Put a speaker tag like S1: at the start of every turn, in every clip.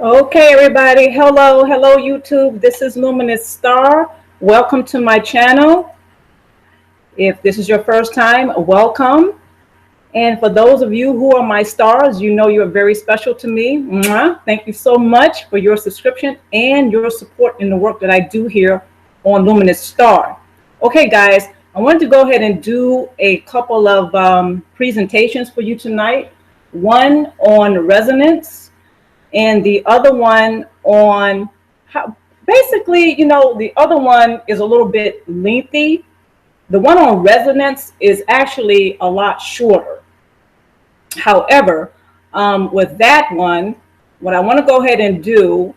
S1: Okay, everybody. Hello, YouTube. This is Luminous Star. Welcome to my channel. If this is your first time, welcome. And for those of you who are my stars, you know you're very special to me. Mwah. Thank you so much for your subscription and your support in the work that I do here on Luminous Star. Okay, guys, I wanted to go ahead and do a couple of presentations for you tonight. One on resonance and the other one on how basically, the other one is a little bit lengthy. The one on resonance is actually a lot shorter. However, with that one, what I want to go ahead and do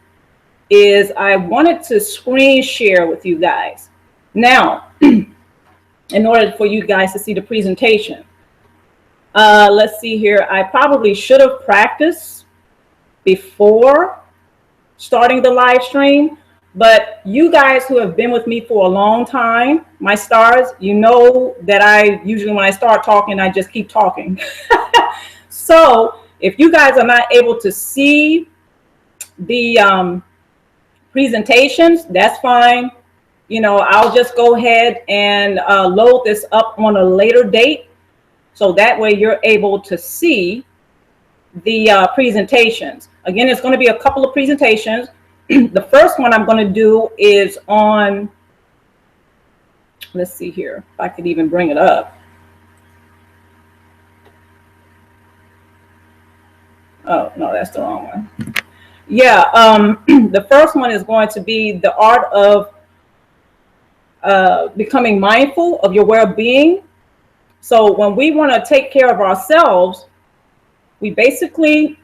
S1: is I wanted to screen share with you guys. Now, in order for you guys to see the presentation, let's see here. I probably should have practiced before starting the live stream, but you guys who have been with me for a long time, my stars, you know that I usually, when I start talking, I just keep talking. So if you guys are not able to see the presentations, that's fine. I'll just go ahead and load this up on a later date, so that way you're able to see the presentations. Again, it's going to be a couple of presentations. The first one I'm going to do is on, let's see here, if I could even bring it up. Oh, no, that's the wrong one. Yeah, the first one is going to be the art of becoming mindful of your well-being. So when we want to take care of ourselves, we basically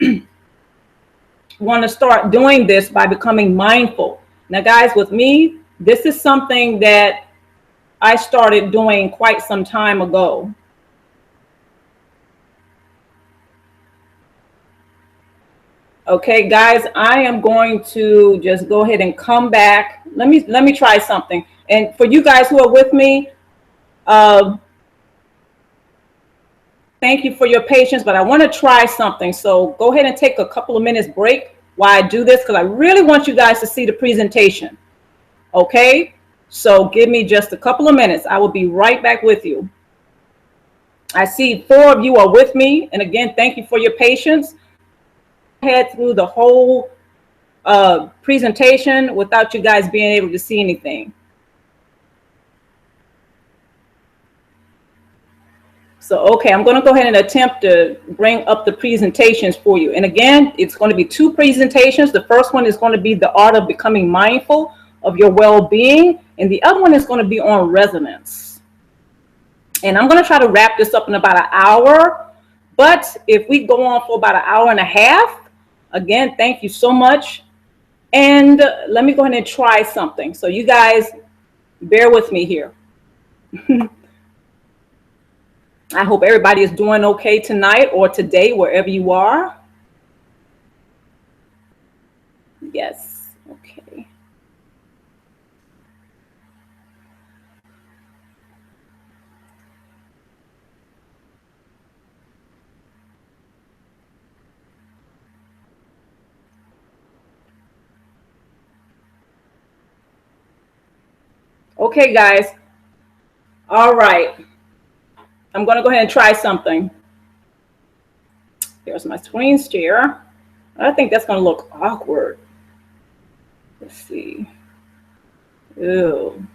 S1: want to start doing this by becoming mindful. Now, guys, with me, this is something that I started doing quite some time ago. Okay, guys, I am going to just go ahead and come back. Let me try something. And for you guys who are with me, thank you for your patience, but I want to try something. So go ahead and take a couple of minutes break while I do this, because I really want you guys to see the presentation. Okay, so give me just a couple of minutes. I will be right back with you. I see 4 of you are with me. And again, thank you for your patience. Head through the whole presentation without you guys being able to see anything. So, okay, I'm going to go ahead and attempt to bring up the presentations for you. And again, it's going to be 2 presentations. The first one is going to be the art of becoming mindful of your well-being. And the other one is going to be on resonance. And I'm going to try to wrap this up in about an hour. But if we go on for about an hour and a half, again, thank you so much. And let me go ahead and try something. So you guys bear with me here. I hope everybody is doing okay tonight or today, wherever you are. Yes, okay. Okay, guys. All right. I'm going to go ahead and try something. Here's my screen share. I think that's going to look awkward. Let's see. Ew.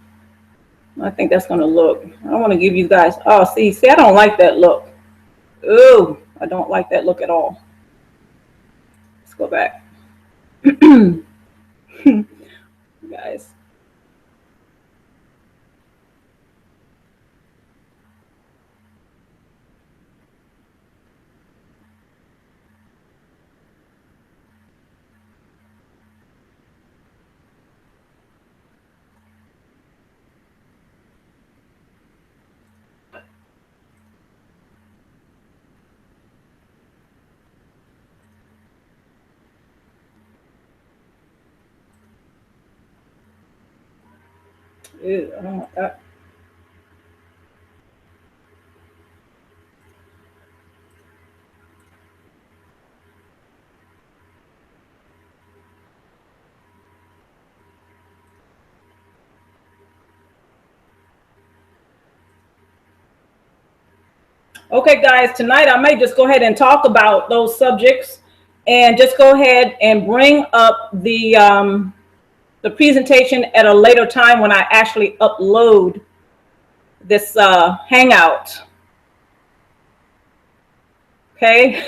S1: I think that's going to look, I want to give you guys, oh, see, I don't like that look. Ooh, I don't like that look at all. Let's go back. Guys. Ew, I don't like that. Okay, guys, tonight I may just go ahead and talk about those subjects and just go ahead and bring up the presentation at a later time when I actually upload this Hangout. Okay.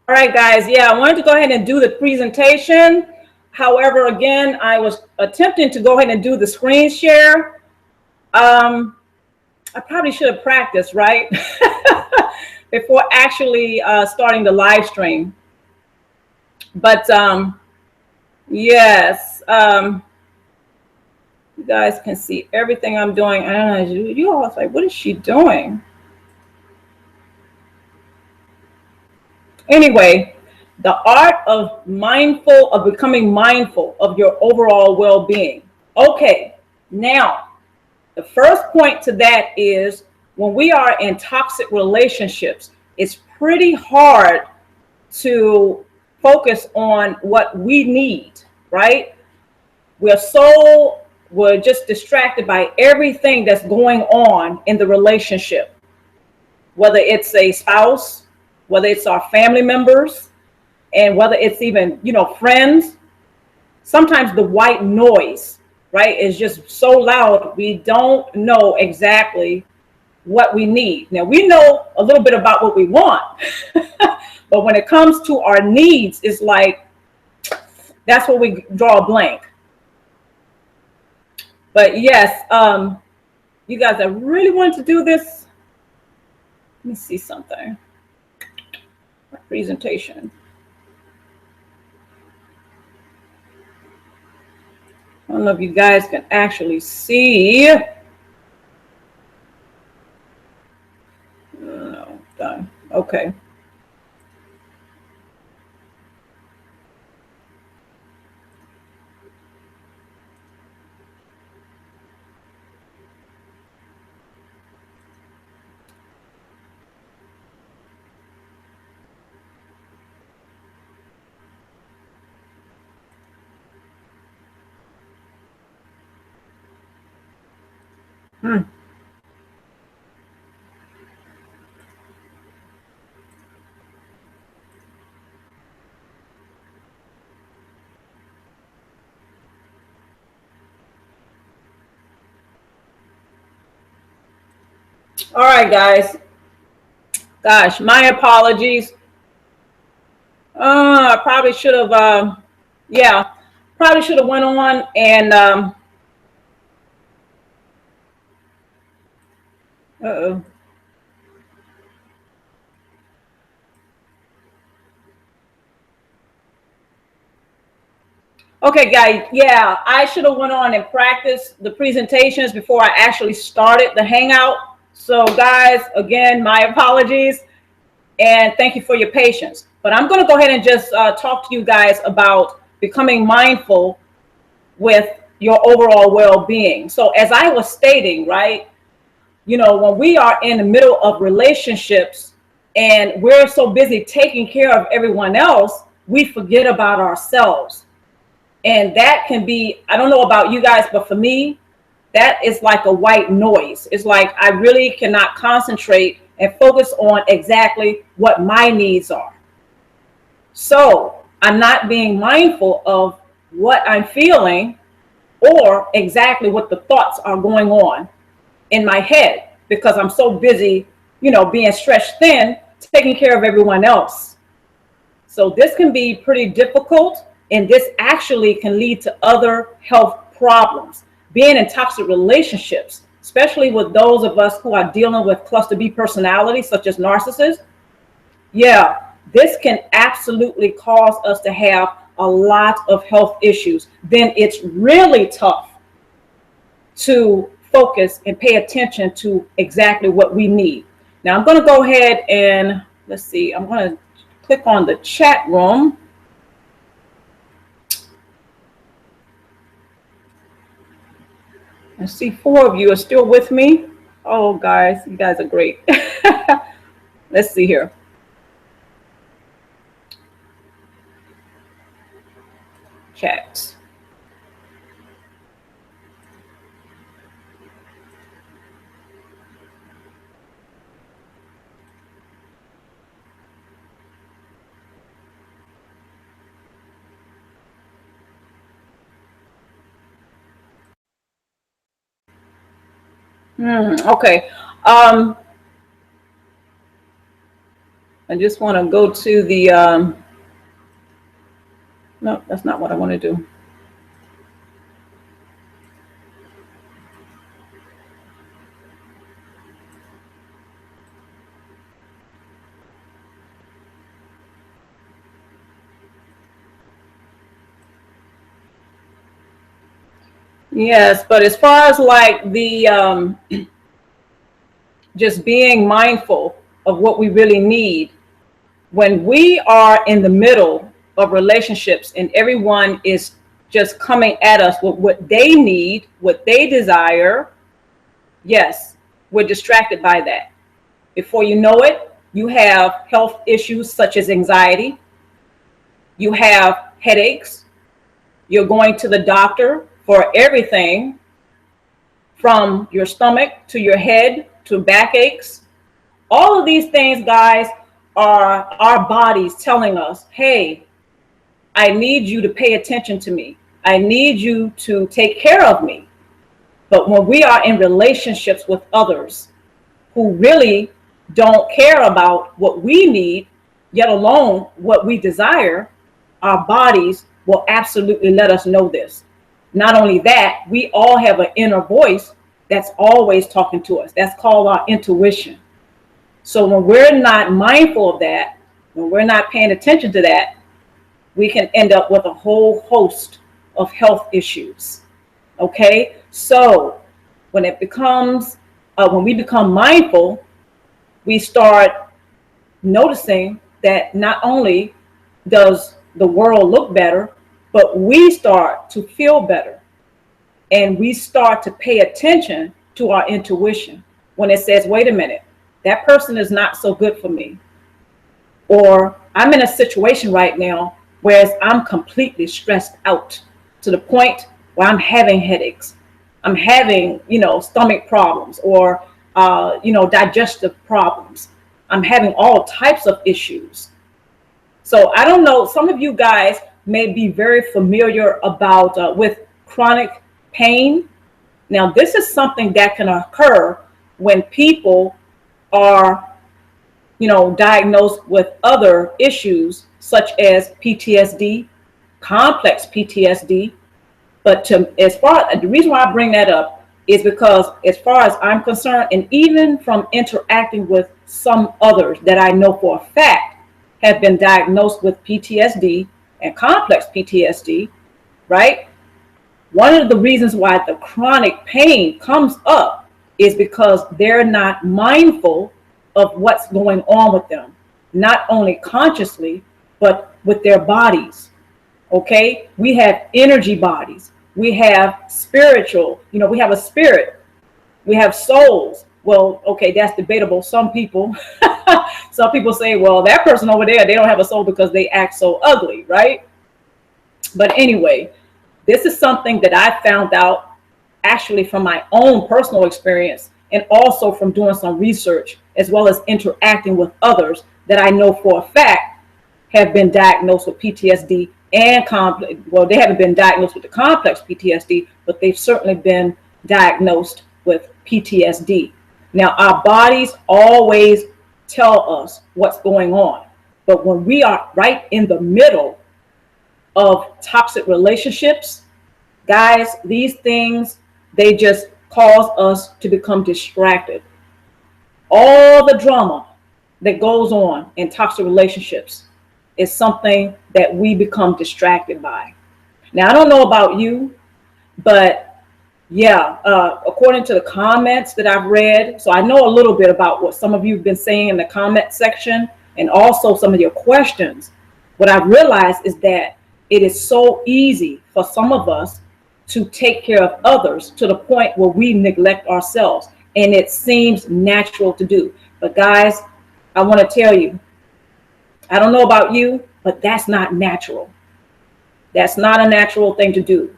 S1: All right, guys. Yeah, I wanted to go ahead and do the presentation. However, again, I was attempting to go ahead and do the screen share. I probably should have practiced, right? Before actually starting the live stream. But yes, you guys can see everything I'm doing. I don't know, you all are like, what is she doing? Anyway, the art of becoming mindful of your overall well-being. Okay, now the first point to that is when we are in toxic relationships, it's pretty hard to focus on what we need, right? We're just distracted by everything that's going on in the relationship, whether it's a spouse, whether it's our family members, and whether it's even, friends. Sometimes the white noise, right, is just so loud we don't know exactly what we need. Now we know a little bit about what we want, but when it comes to our needs, it's like that's where we draw a blank. But yes, you guys, I really wanted to do this. Let me see something. My presentation. I don't know if you guys can actually see. No, done. Okay. All right, guys. Gosh, my apologies. I probably should have, yeah, probably should have went on and, uh-oh. Okay, guys. Yeah, I should have went on and practiced the presentations before I actually started the Hangout. So, guys, again, my apologies, and thank you for your patience. But I'm going to go ahead and just talk to you guys about becoming mindful with your overall well-being. So, as I was stating, right, when we are in the middle of relationships and we're so busy taking care of everyone else, we forget about ourselves. And that can be, I don't know about you guys, but for me, that is like a white noise. It's like I really cannot concentrate and focus on exactly what my needs are. So I'm not being mindful of what I'm feeling or exactly what the thoughts are going on in my head because I'm so busy, being stretched thin, taking care of everyone else. So this can be pretty difficult, and this actually can lead to other health problems. Being in toxic relationships, especially with those of us who are dealing with cluster B personalities, such as narcissists, yeah, this can absolutely cause us to have a lot of health issues. Then it's really tough to focus and pay attention to exactly what we need. Now I'm going to go ahead and let's see, I'm going to click on the chat room. I see 4 of you are still with me. Oh, guys, you guys are great. Let's see here. Okay. I just want to go to the, no, that's not what I want to do. Yes, but as far as like the just being mindful of what we really need, when we are in the middle of relationships and everyone is just coming at us with what they need, what they desire, yes, we're distracted by that. Before you know it, you have health issues such as anxiety, you have headaches, you're going to the doctor for everything from your stomach to your head to backaches. All of these things, guys, are our bodies telling us, hey, I need you to pay attention to me. I need you to take care of me. But when we are in relationships with others who really don't care about what we need, yet alone what we desire, our bodies will absolutely let us know this. Not only that, we all have an inner voice that's always talking to us. That's called our intuition. So when we're not mindful of that, when we're not paying attention to that, we can end up with a whole host of health issues. Okay, so when it becomes, when we become mindful, we start noticing that not only does the world look better, but we start to feel better, and we start to pay attention to our intuition when it says, wait a minute, that person is not so good for me. Or I'm in a situation right now whereas I'm completely stressed out to the point where I'm having headaches. I'm having, stomach problems or, digestive problems. I'm having all types of issues. So I don't know, some of you guys may be very familiar about with chronic pain. Now, this is something that can occur when people are, diagnosed with other issues such as PTSD, complex PTSD. But the reason why I bring that up is because as far as I'm concerned, and even from interacting with some others that I know for a fact have been diagnosed with PTSD and complex PTSD, right? One of the reasons why the chronic pain comes up is because they're not mindful of what's going on with them, not only consciously, but with their bodies. Okay, we have energy bodies, we have spiritual, we have a spirit, we have souls. Well, okay, that's debatable. Some people some people say, well, that person over there, they don't have a soul because they act so ugly, right? But anyway, this is something that I found out actually from my own personal experience, and also from doing some research as well as interacting with others that I know for a fact have been diagnosed with PTSD and complex. Well, they haven't been diagnosed with the complex PTSD, but they've certainly been diagnosed with PTSD. Now, our bodies always tell us what's going on, but when we are right in the middle of toxic relationships, guys, these things, they just cause us to become distracted. All the drama that goes on in toxic relationships is something that we become distracted by. Now, I don't know about you, but yeah, according to the comments that I've read, so I know a little bit about what some of you have been saying in the comment section and also some of your questions. What I've realized is that it is so easy for some of us to take care of others to the point where we neglect ourselves, and it seems natural to do. But guys, I want to tell you, I don't know about you, but that's not natural. That's not a natural thing to do.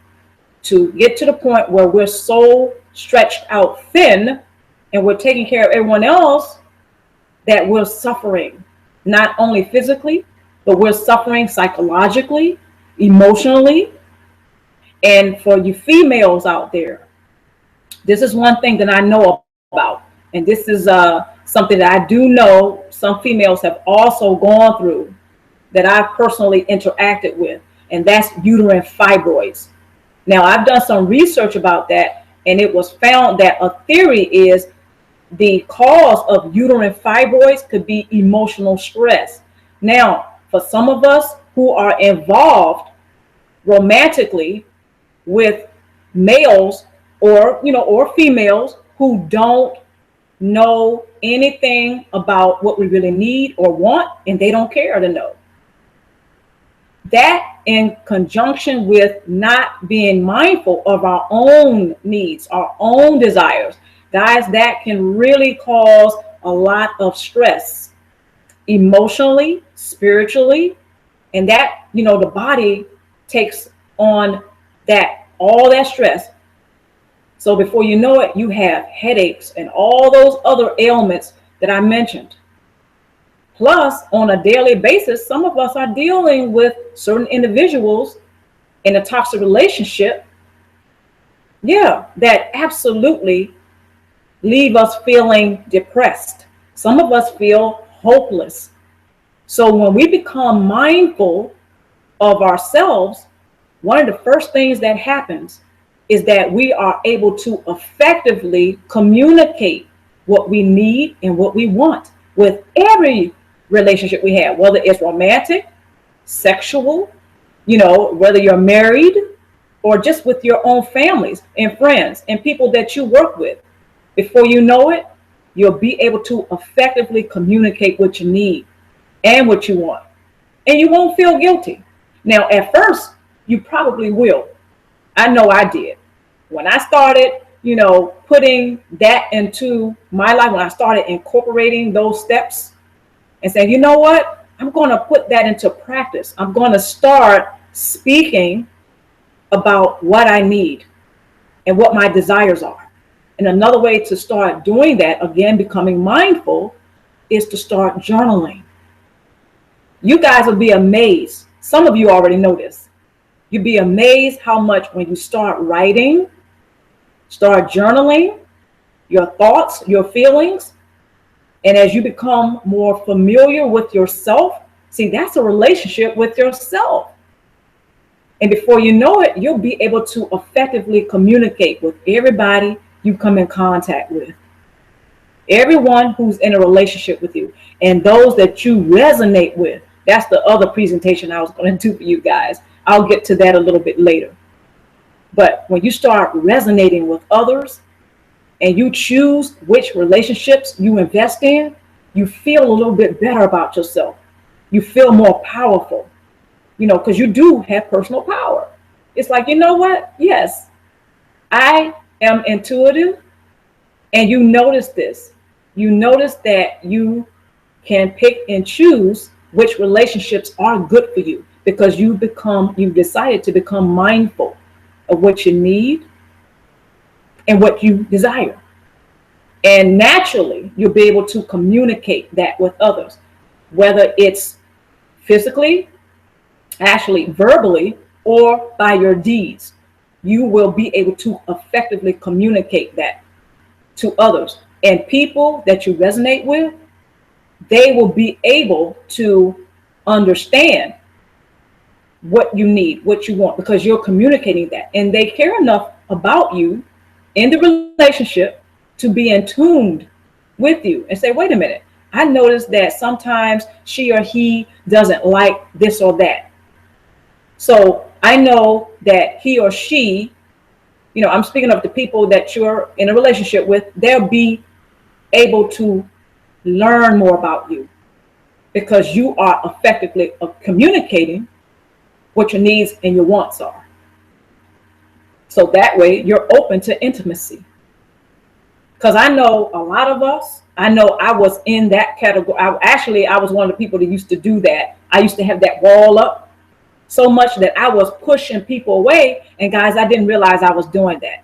S1: To get to the point where we're so stretched out thin and we're taking care of everyone else that we're suffering, not only physically, but we're suffering psychologically, emotionally. And for you females out there, this is one thing that I know And this is something that I do know some females have also gone through, that I've personally interacted with, and that's uterine fibroids. Now, I've done some research about that, and it was found that a theory is the cause of uterine fibroids could be emotional stress. Now, for some of us who are involved romantically with males, or females who don't know anything about what we really need or want, and they don't care to know. That, in conjunction with not being mindful of our own needs, our own desires, guys, that can really cause a lot of stress emotionally, spiritually, and that, the body takes on all that stress. So before you know it, you have headaches and all those other ailments that I mentioned. Plus, on a daily basis, some of us are dealing with certain individuals in a toxic relationship, that absolutely leave us feeling depressed. Some of us feel hopeless. So when we become mindful of ourselves, one of the first things that happens is that we are able to effectively communicate what we need and what we want with every relationship we have, whether it's romantic, sexual, whether you're married, or just with your own families and friends and people that you work with. Before you know it, you'll be able to effectively communicate what you need and what you want. And you won't feel guilty. Now, at first, you probably will. I know I did. When I started, putting that into my life, when I started incorporating those steps and saying, you know what, I'm going to put that into practice. I'm going to start speaking about what I need and what my desires are. And another way to start doing that, again, becoming mindful, is to start journaling. You guys will be amazed. Some of you already know this. You'd be amazed how much when you start writing, start journaling your thoughts, your feelings, and as you become more familiar with yourself, see, that's a relationship with yourself. And before you know it, you'll be able to effectively communicate with everybody you come in contact with. Everyone who's in a relationship with you and those that you resonate with. That's the other presentation I was going to do for you guys. I'll get to that a little bit later. But when you start resonating with others and you choose which relationships you invest in, you feel a little bit better about yourself. You feel more powerful, because you do have personal power. It's like, you know what? Yes, I am intuitive. And you notice this. You notice that you can pick and choose which relationships are good for you because you've decided to become mindful of what you need and what you desire. And naturally, you'll be able to communicate that with others, whether it's physically, actually verbally, or by your deeds. You will be able to effectively communicate that to others. And people that you resonate with, they will be able to understand what you need, what you want, because you're communicating that. And they care enough about you in the relationship to be in tune with you and say, wait a minute, I noticed that sometimes she or he doesn't like this or that. So I know that he or she, I'm speaking of the people that you're in a relationship with, they'll be able to learn more about you because you are effectively communicating what your needs and your wants are. So that way you're open to intimacy. Because I know a lot of us, I know I was in that category. I was one of the people that used to do that. I used to have that wall up so much that I was pushing people away. And guys, I didn't realize I was doing that.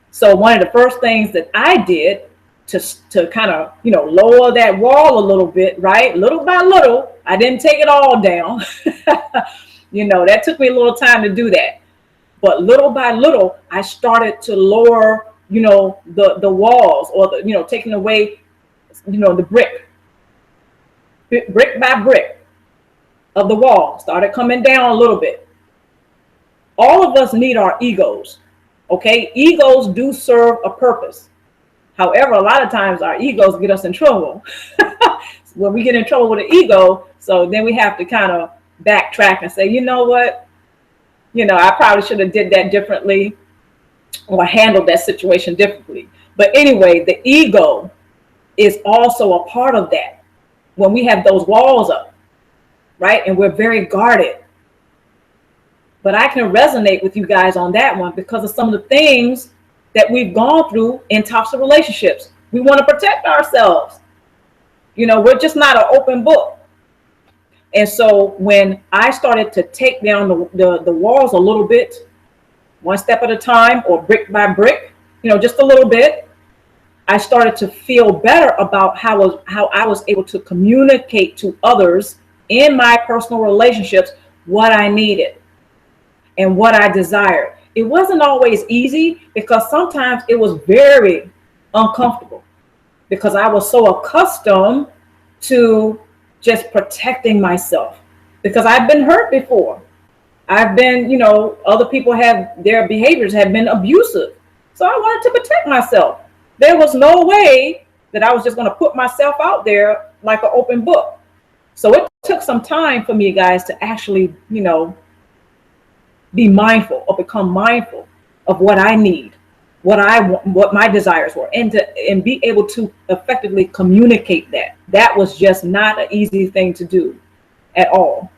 S1: So one of the first things that I did to kind of, lower that wall a little bit, right? Little by little, I didn't take it all down. That took me a little time to do that. But little by little, I started to lower, the walls, or taking away, the brick by brick of the wall started coming down a little bit. All of us need our egos. Okay, egos do serve a purpose. However, a lot of times our egos get us in trouble. When we get in trouble with an ego, so then we have to kind of backtrack and say, you know what, I probably should have did that differently, or handled that situation differently. But anyway, the ego is also a part of that. When we have those walls up, right, and we're very guarded. But I can resonate with you guys on that one because of some of the things that we've gone through in toxic relationships. We want to protect ourselves. We're just not an open book. And so when I started to take down the walls a little bit, one step at a time, or brick by brick, just a little bit, I started to feel better about how I was able to communicate to others in my personal relationships what I needed and what I desired. It wasn't always easy, because sometimes it was very uncomfortable, because I was so accustomed to just protecting myself, because I've been hurt before. I've been, other people their behaviors have been abusive. So I wanted to protect myself. There was no way that I was just going to put myself out there like an open book. So it took some time for me, guys, to actually, be mindful, or become mindful of what I need, what I want, what my desires were, and be able to effectively communicate that. That was just not an easy thing to do at all.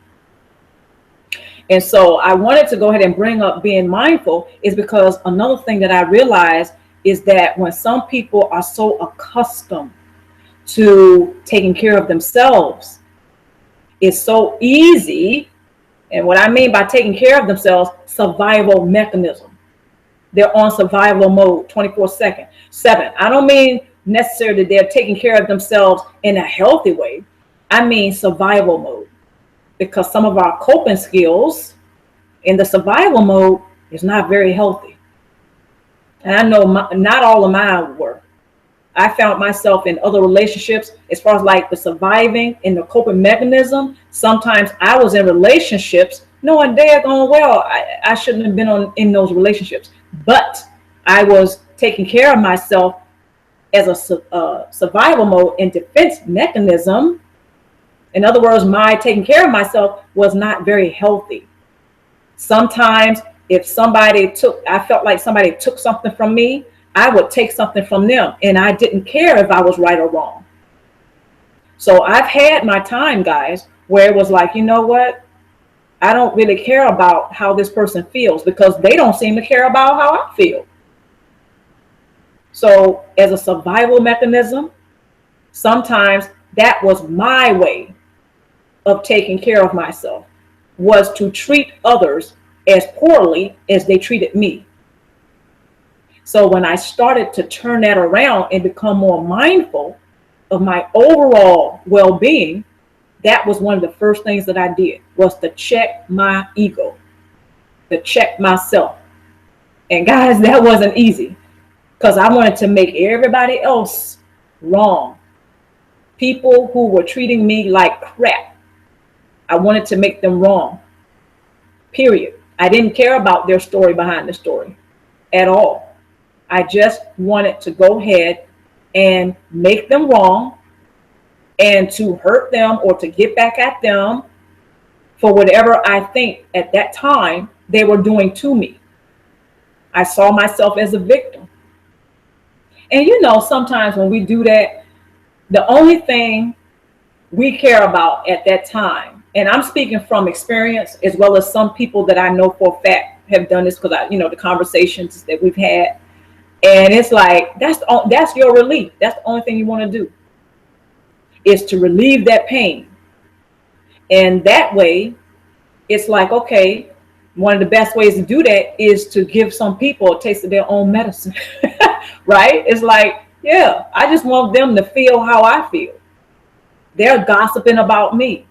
S1: And so I wanted to go ahead and bring up being mindful, is because another thing that I realized is that when some people are so accustomed to taking care of themselves, it's so easy. And what I mean by taking care of themselves, survival mechanism. They're on survival mode 24/7. I don't mean necessarily that they're taking care of themselves in a healthy way. I mean survival mode, because some of our coping skills in the survival mode is not very healthy. And I know not all of mine were. I found myself in other relationships, as far as like the surviving and the coping mechanism. Sometimes I was in relationships knowing daggone well I shouldn't have been in those relationships, but I was taking care of myself as a survival mode and defense mechanism. In other words, my taking care of myself was not very healthy. Sometimes if I felt like somebody took something from me, I would take something from them, and I didn't care if I was right or wrong. So I've had my time, guys, where it was like, you know what? I don't really care about how this person feels, because they don't seem to care about how I feel. So as a survival mechanism, sometimes that was my way of taking care of myself, was to treat others as poorly as they treated me. So when I started to turn that around and become more mindful of my overall well-being, that was one of the first things that I did, was to check my ego, to check myself. And guys, that wasn't easy, because I wanted to make everybody else wrong. People who were treating me like crap, I wanted to make them wrong, period. I didn't care about their story behind the story at all. I just wanted to go ahead and make them wrong, and to hurt them or to get back at them for whatever I think at that time they were doing to me. I saw myself as a victim. And sometimes when we do that, the only thing we care about at that time, and I'm speaking from experience, as well as some people that I know for a fact have done this, because the conversations that we've had. And it's like, that's your relief. That's the only thing you want to do, is to relieve that pain. And that way, it's like, okay, one of the best ways to do that is to give some people a taste of their own medicine, right? It's like, yeah, I just want them to feel how I feel. They're gossiping about me.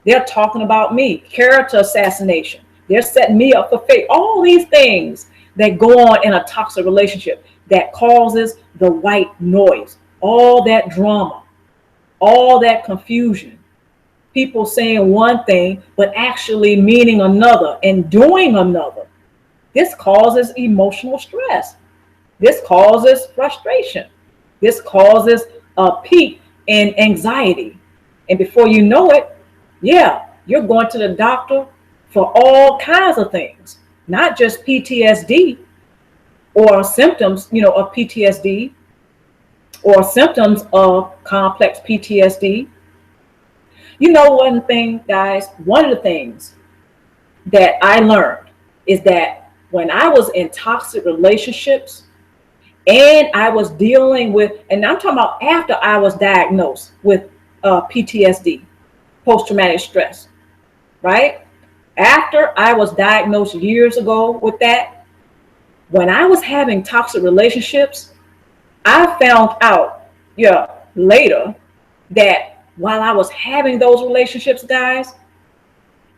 S1: They're talking about me. Character assassination. They're setting me up for fate. All these things that go on in a toxic relationship. that causes the white noise, all that drama, all that confusion. People saying one thing, but actually meaning another and doing another. This causes emotional stress. This causes frustration. This causes a peak in anxiety. And before you know it, yeah, you're going to the doctor for all kinds of things, not just PTSD or symptoms, of PTSD or symptoms of complex PTSD. One thing, guys, one of the things that I learned is that when I was in toxic relationships and I was dealing with, and I'm talking about after I was diagnosed with PTSD, post-traumatic stress, right? After I was diagnosed years ago with that, when I was having toxic relationships, I found out, later that while I was having those relationships, guys,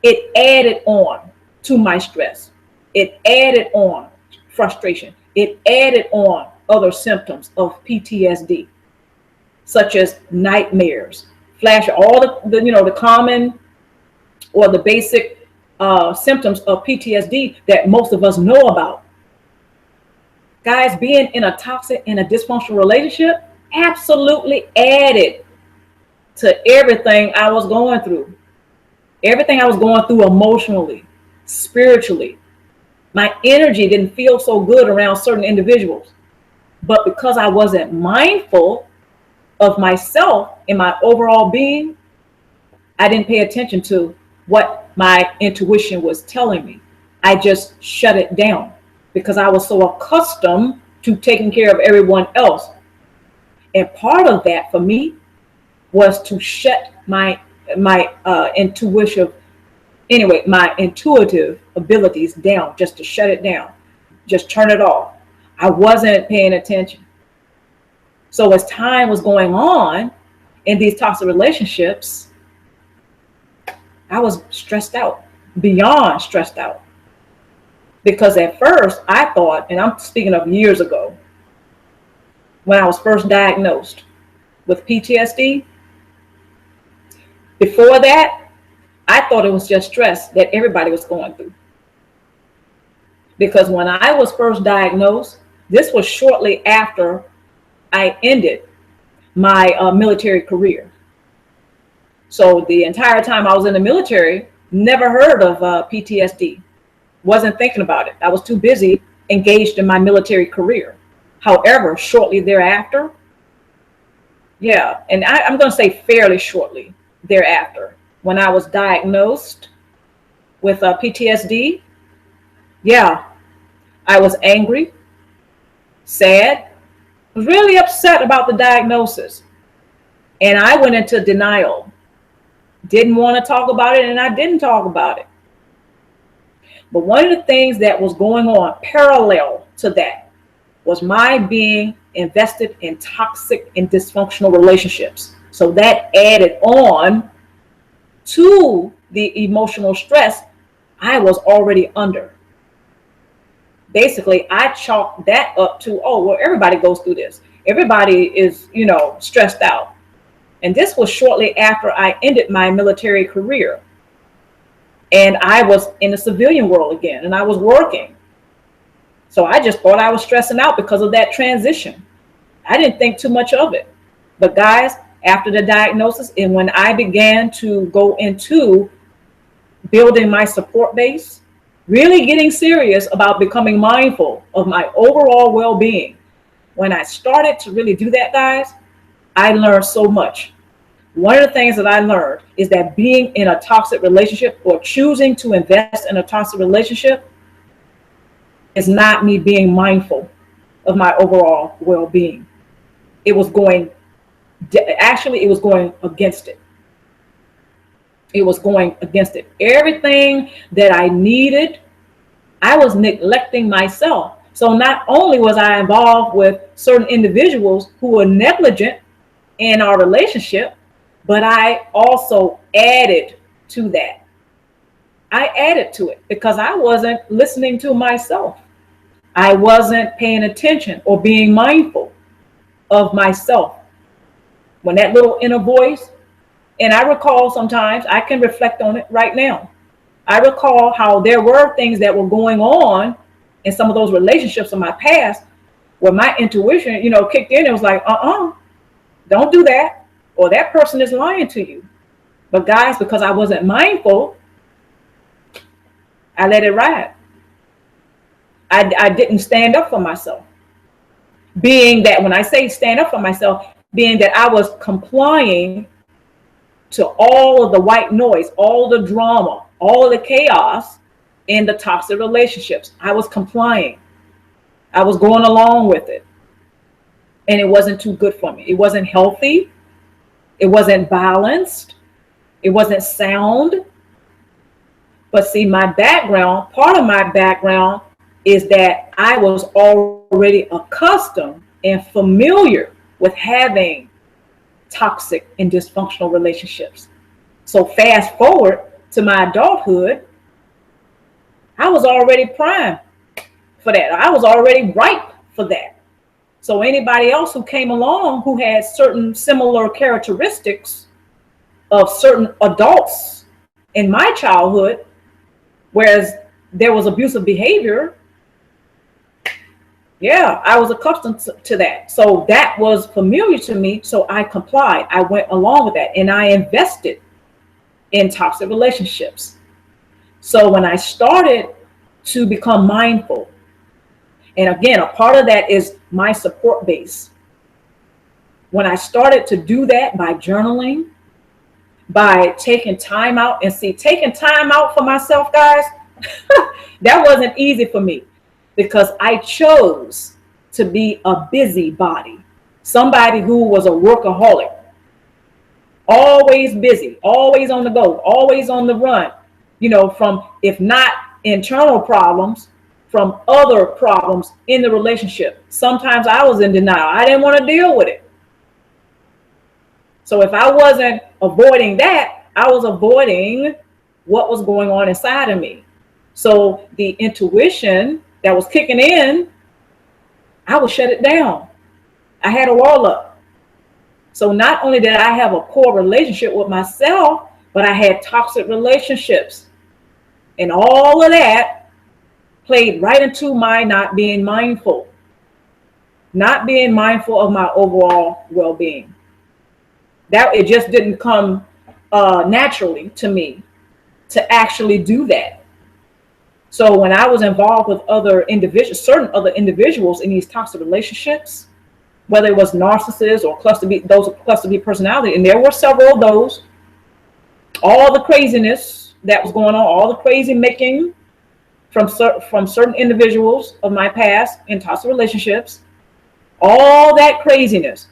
S1: it added on to my stress. It added on frustration. It added on other symptoms of PTSD, such as nightmares, flash, all the common or the basic symptoms of PTSD that most of us know about. Guys, being in a toxic and a dysfunctional relationship absolutely added to everything I was going through. Everything I was going through emotionally, spiritually. My energy didn't feel so good around certain individuals. But because I wasn't mindful of myself and my overall being, I didn't pay attention to what my intuition was telling me. I just shut it down because I was so accustomed to taking care of everyone else. And part of that for me was to shut my intuitive abilities down, just to shut it down, just turn it off. I wasn't paying attention. So as time was going on in these toxic relationships, I was stressed out, beyond stressed out. Because at first I thought, and I'm speaking of years ago, when I was first diagnosed with PTSD, before that, I thought it was just stress that everybody was going through. Because when I was first diagnosed, this was shortly after I ended my military career. So the entire time I was in the military, never heard of PTSD. Wasn't thinking about it. I was too busy engaged in my military career. However, shortly thereafter, and I'm going to say fairly shortly thereafter, when I was diagnosed with PTSD, I was angry, sad, was really upset about the diagnosis. And I went into denial. Didn't want to talk about it, and I didn't talk about it. But one of the things that was going on parallel to that was my being invested in toxic and dysfunctional relationships. So that added on to the emotional stress I was already under. Basically, I chalked that up to, everybody goes through this. Everybody is, stressed out. And this was shortly after I ended my military career. And I was in the civilian world again, and I was working. So I just thought I was stressing out because of that transition. I didn't think too much of it. But guys, after the diagnosis, and when I began to go into building my support base, really getting serious about becoming mindful of my overall well-being, when I started to really do that, guys, I learned so much. One of the things that I learned is that being in a toxic relationship or choosing to invest in a toxic relationship is not me being mindful of my overall well-being. It was going against it. It was going against it. Everything that I needed, I was neglecting myself. So not only was I involved with certain individuals who were negligent in our relationship, but I also added to that. I added to it because I wasn't listening to myself. I wasn't paying attention or being mindful of myself. When that little inner voice, and I recall sometimes, I can reflect on it right now. I recall how there were things that were going on in some of those relationships in my past where my intuition, kicked in. It was like, don't do that. Or that person is lying to you. But guys, because I wasn't mindful, I let it ride. I didn't stand up for myself. Being that, when I say stand up for myself, being that I was complying to all of the white noise, all the drama, all the chaos in the toxic relationships. I was complying. I was going along with it. And it wasn't too good for me. It wasn't healthy. It wasn't balanced. It wasn't sound. But see, my background, part of my background is that I was already accustomed and familiar with having toxic and dysfunctional relationships. So fast forward to my adulthood, I was already primed for that. I was already ripe for that. So anybody else who came along who had certain similar characteristics of certain adults in my childhood, whereas there was abusive behavior, yeah, I was accustomed to that. So that was familiar to me. So I complied. I went along with that, and I invested in toxic relationships. So when I started to become mindful, and again, a part of that is my support base. When I started to do that by journaling, by taking time out, and see, taking time out for myself, guys, that wasn't easy for me because I chose to be a busybody, somebody who was a workaholic, always busy, always on the go, always on the run, from, if not internal problems, from other problems in the relationship. Sometimes I was in denial. I didn't want to deal with it. So if I wasn't avoiding that, I was avoiding what was going on inside of me. So the intuition that was kicking in, I would shut it down. I had a wall up. So not only did I have a poor relationship with myself, but I had toxic relationships. And all of that played right into my not being mindful of my overall well-being. That it just didn't come naturally to me to actually do that. So when I was involved with certain other individuals in these toxic relationships, whether it was narcissists or cluster B personality, and there were several of those, all the craziness that was going on, all the crazy making from certain individuals of my past in toxic relationships, all that craziness.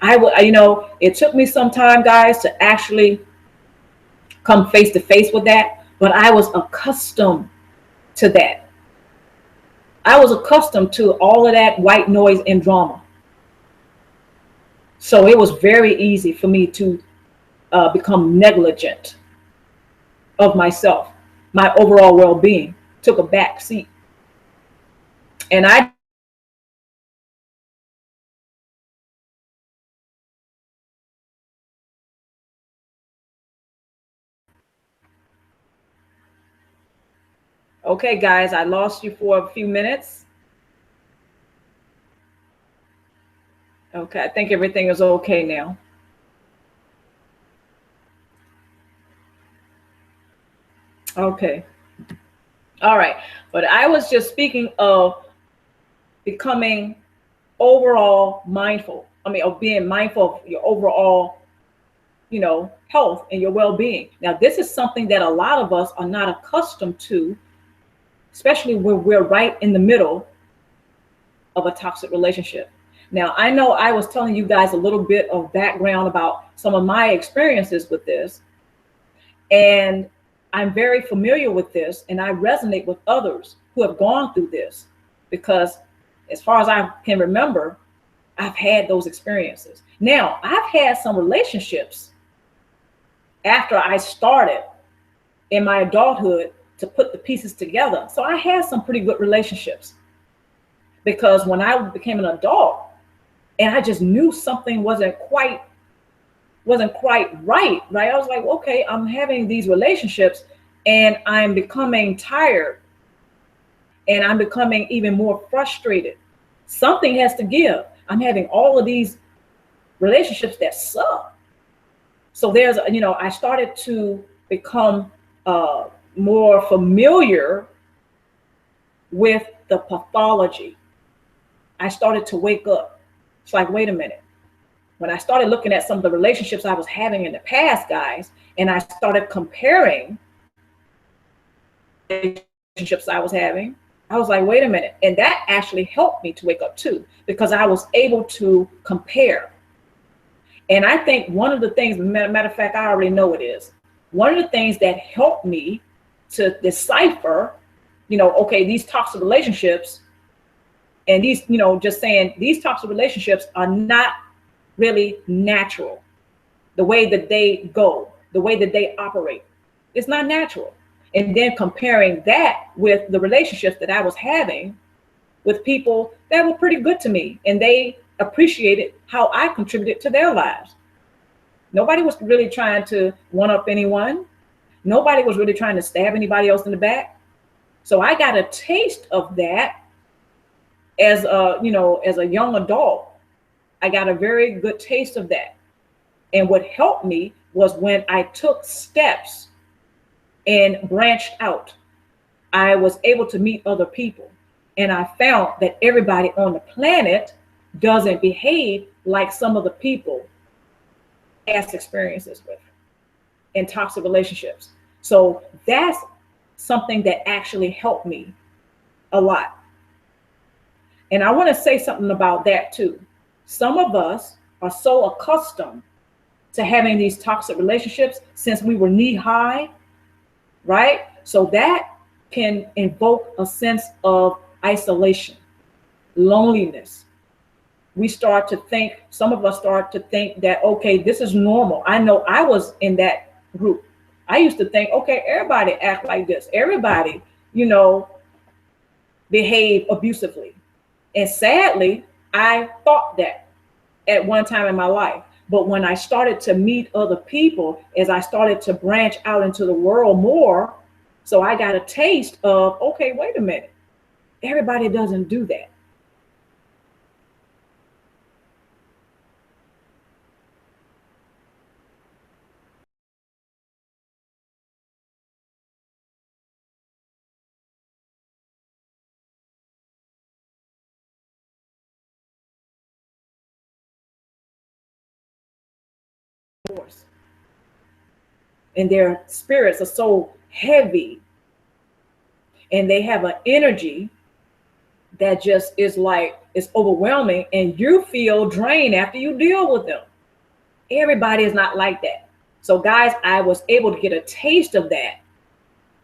S1: It took me some time, guys, to actually come face to face with that, but I was accustomed to that. I was accustomed to all of that white noise and drama. So it was very easy for me to become negligent of myself. My overall well-being took a back seat. And okay, guys, I lost you for a few minutes. Okay, I think everything is okay now. Okay. All right. But I was just speaking of becoming overall mindful. Of being mindful of your overall, health and your well-being. Now, this is something that a lot of us are not accustomed to, especially when we're right in the middle of a toxic relationship. Now, I know I was telling you guys a little bit of background about some of my experiences with this, and I'm very familiar with this, and I resonate with others who have gone through this because, as far as I can remember, I've had those experiences. Now, I've had some relationships after I started in my adulthood to put the pieces together. So I had some pretty good relationships. because when I became an adult and I just knew something wasn't quite right, right? I was like, okay, I'm having these relationships and I'm becoming tired and I'm becoming even more frustrated. Something has to give. I'm having all of these relationships that suck. So I started to become more familiar with the pathology. I started to wake up. It's like, wait a minute. When I started looking at some of the relationships I was having in the past, guys, and I started comparing relationships I was having, I was like, wait a minute. And that actually helped me to wake up too, because I was able to compare. And I think one of the things, matter of fact, I already know it is, one of the things that helped me to decipher, okay, these toxic relationships and these, just saying these toxic relationships are not really natural. The way that they go, the way that they operate, it's not natural. And then comparing that with the relationships that I was having with people that were pretty good to me and they appreciated how I contributed to their lives. Nobody was really trying to one up anyone. Nobody was really trying to stab anybody else in the back. So I got a taste of that as a young adult. I got a very good taste of that. And what helped me was when I took steps and branched out, I was able to meet other people. And I found that everybody on the planet doesn't behave like some of the people past experiences with in toxic relationships. So that's something that actually helped me a lot. And I want to say something about that too. Some of us are so accustomed to having these toxic relationships since we were knee high, right? So that can invoke a sense of isolation, loneliness. Some of us start to think that, okay, this is normal. I know I was in that group. I used to think, okay, everybody act like this. Everybody, behave abusively. And sadly, I thought that at one time in my life. But when I started to meet other people, as I started to branch out into the world more, so I got a taste of, okay, wait a minute. Everybody doesn't do that. And their spirits are so heavy and they have an energy that just is like, it's overwhelming and you feel drained after you deal with them. Everybody is not like that. So guys, I was able to get a taste of that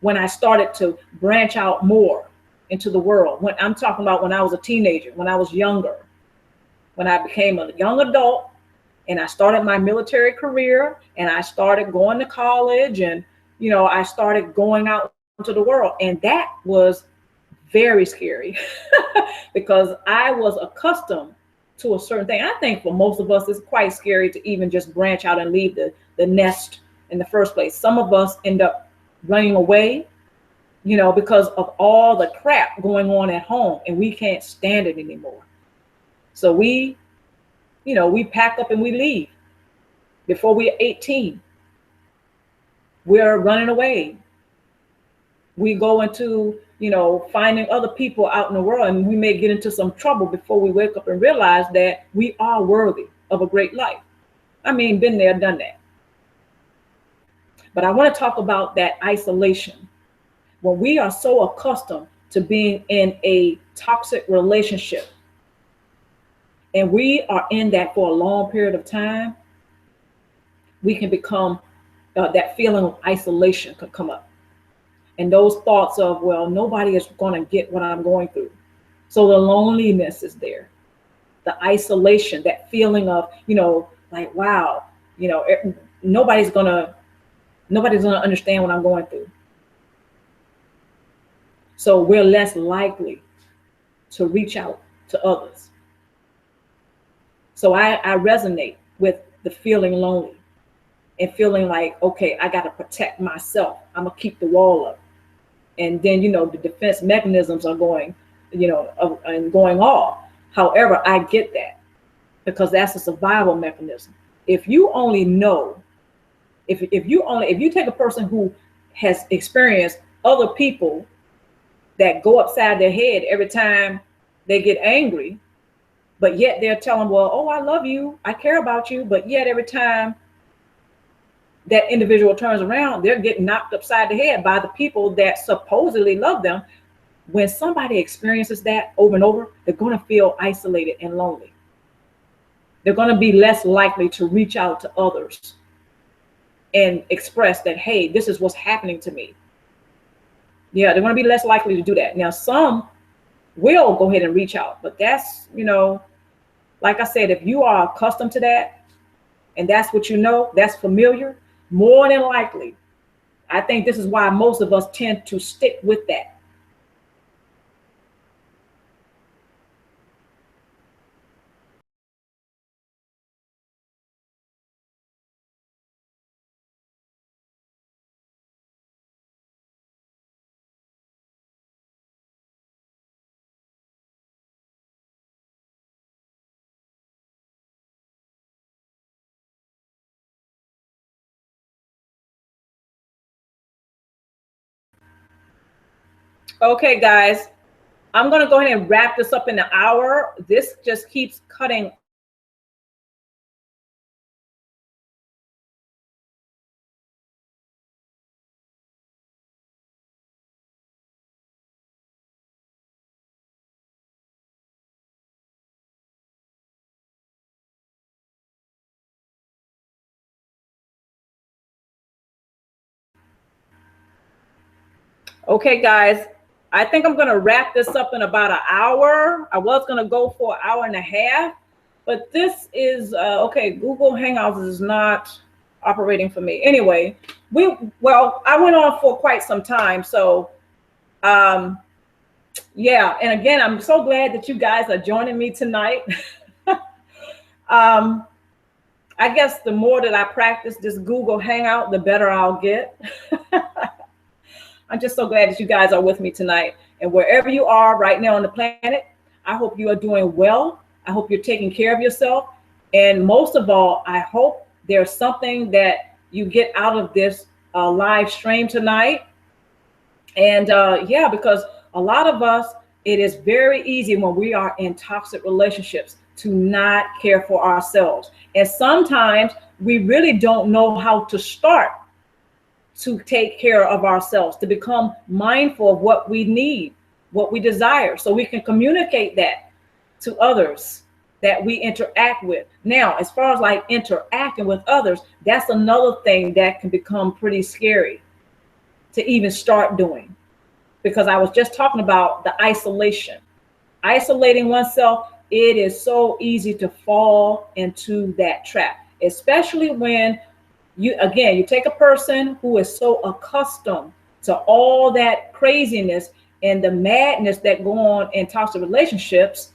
S1: when I started to branch out more into the world. When I'm talking about when I was a teenager, when I was younger, when I became a young adult and I started my military career and I started going to college and, I started going out into the world. And that was very scary because I was accustomed to a certain thing. I think for most of us, it's quite scary to even just branch out and leave the nest in the first place. Some of us end up running away, because of all the crap going on at home and we can't stand it anymore. So we pack up and we leave before we're 18. We're running away. We go into, finding other people out in the world and we may get into some trouble before we wake up and realize that we are worthy of a great life. I mean, been there, done that. But I want to talk about that isolation. When we are so accustomed to being in a toxic relationship and we are in that for a long period of time, we can become, that feeling of isolation could come up. And those thoughts of, well, nobody is going to get what I'm going through. So the loneliness is there, the isolation, that feeling of, like, wow, nobody's going to understand what I'm going through. So we're less likely to reach out to others. So I resonate with the feeling lonely and feeling like, okay, I got to protect myself. I'm going to keep the wall up. And then, the defense mechanisms are going, and going off. However, I get that because that's a survival mechanism. If you only know, if you take a person who has experienced other people that go upside their head every time they get angry, but yet they're telling, well, oh, I love you, I care about you, but yet every time that individual turns around, they're getting knocked upside the head by the people that supposedly love them. When somebody experiences that over and over, they're going to feel isolated and lonely. They're going to be less likely to reach out to others and express that, hey, this is what's happening to me. Yeah, they're going to be less likely to do that. Now, some will go ahead and reach out, but that's, like I said, if you are accustomed to that and that's what that's familiar, more than likely, I think this is why most of us tend to stick with that. Okay, guys, I'm going to go ahead and wrap this up in an hour. This just keeps cutting. Okay, guys, I think I'm going to wrap this up in about an hour. I was going to go for an hour and a half, but this is okay. Google Hangouts is not operating for me. Anyway, I went on for quite some time. So, yeah. And again, I'm so glad that you guys are joining me tonight. I guess the more that I practice this Google Hangout, the better I'll get. I'm just so glad that you guys are with me tonight. And wherever you are right now on the planet, I hope you are doing well. I hope you're taking care of yourself. And most of all, I hope there's something that you get out of this live stream tonight. And yeah, because a lot of us, it is very easy when we are in toxic relationships to not care for ourselves. And sometimes we really don't know how to start to take care of ourselves, to become mindful of what we need, what we desire, so we can communicate that to others that we interact with. Now, as far as like interacting with others, that's another thing that can become pretty scary to even start doing, because I was just talking about the isolating oneself. It is so easy to fall into that trap, especially when you take a person who is so accustomed to all that craziness and the madness that go on in toxic relationships.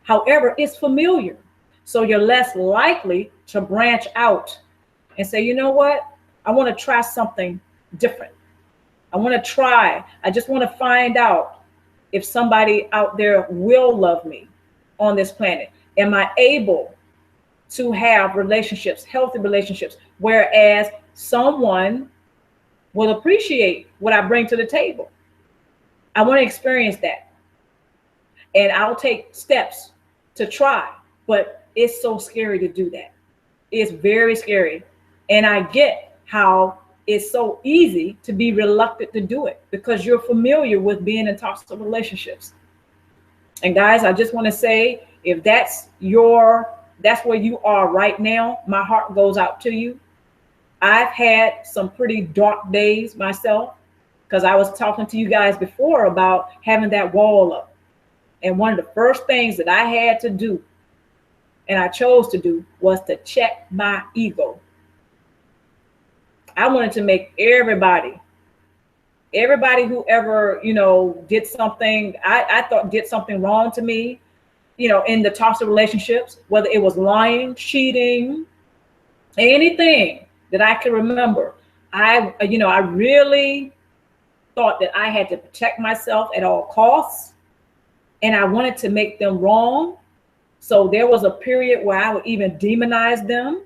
S1: However, it's familiar. So you're less likely to branch out and say, you know what? I want to try something different. I just want to find out if somebody out there will love me on this planet. Am I able to have relationships, healthy relationships, whereas someone will appreciate what I bring to the table? I want to experience that. And I'll take steps to try, but it's so scary to do that. It's very scary. And I get how it's so easy to be reluctant to do it because you're familiar with being in toxic relationships. And guys, I just want to say, if that's where you are right now, my heart goes out to you. I've had some pretty dark days myself, because I was talking to you guys before about having that wall up. And one of the first things that I had to do, and I chose to do, was to check my ego. I wanted to make everybody who ever, did something, I thought did something wrong to me, in the toxic relationships, whether it was lying, cheating, anything that I can remember. I really thought that I had to protect myself at all costs, and I wanted to make them wrong. So there was a period where I would even demonize them,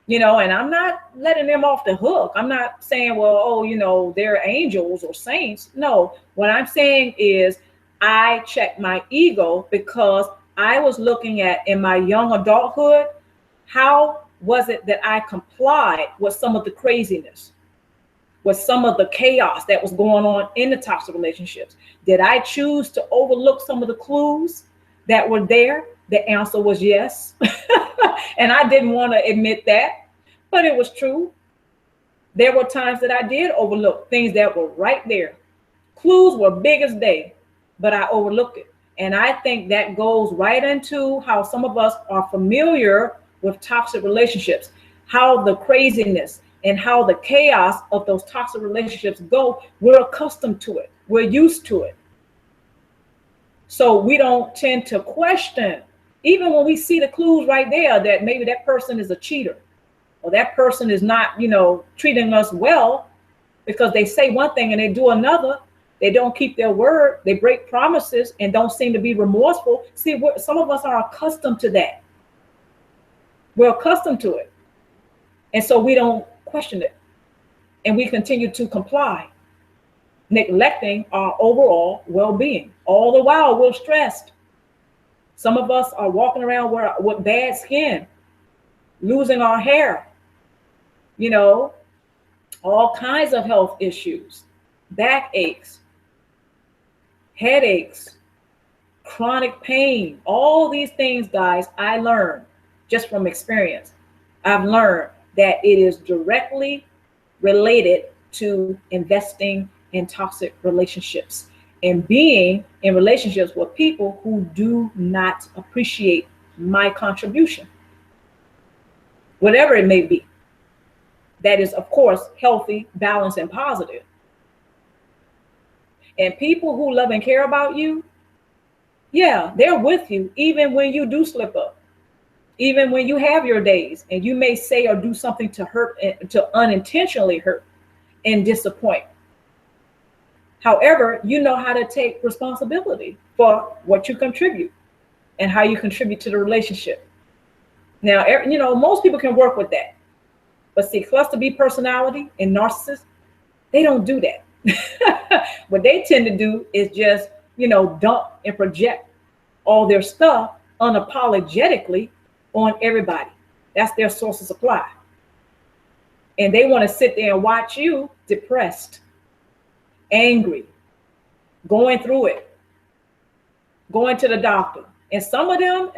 S1: and I'm not letting them off the hook. I'm not saying, well, oh, they're angels or saints. No, what I'm saying is I checked my ego because I was looking at, in my young adulthood, how was it that I complied with some of the craziness, with some of the chaos that was going on in the toxic relationships? Did I choose to overlook some of the clues that were there? The answer was yes. And I didn't want to admit that, but it was true. There were times that I did overlook things that were right there. Clues were big as day, but I overlooked it. And I think that goes right into how some of us are familiar with toxic relationships, how the craziness and how the chaos of those toxic relationships go. We're accustomed to it. We're used to it. So we don't tend to question, even when we see the clues right there that maybe that person is a cheater, or that person is not, treating us well, because they say one thing and they do another. They don't keep their word. They break promises and don't seem to be remorseful. See, some of us are accustomed to that. We're accustomed to it. And so we don't question it. And we continue to comply, neglecting our overall well-being. All the while, we're stressed. Some of us are walking around with bad skin, losing our hair, all kinds of health issues, backaches, headaches, chronic pain. All these things, guys, I learned just from experience. I've learned that it is directly related to investing in toxic relationships and being in relationships with people who do not appreciate my contribution, whatever it may be. That is, of course, healthy, balanced, and positive. And people who love and care about you, yeah, they're with you even when you do slip up, even when you have your days and you may say or do something to hurt, to unintentionally hurt and disappoint. However, you know how to take responsibility for what you contribute and how you contribute to the relationship. Now, most people can work with that. But see, cluster B personality and narcissists, they don't do that. What they tend to do is just, dump and project all their stuff unapologetically on everybody. That's their source of supply. And they want to sit there and watch you depressed, angry, going through it, going to the doctor. And some of them,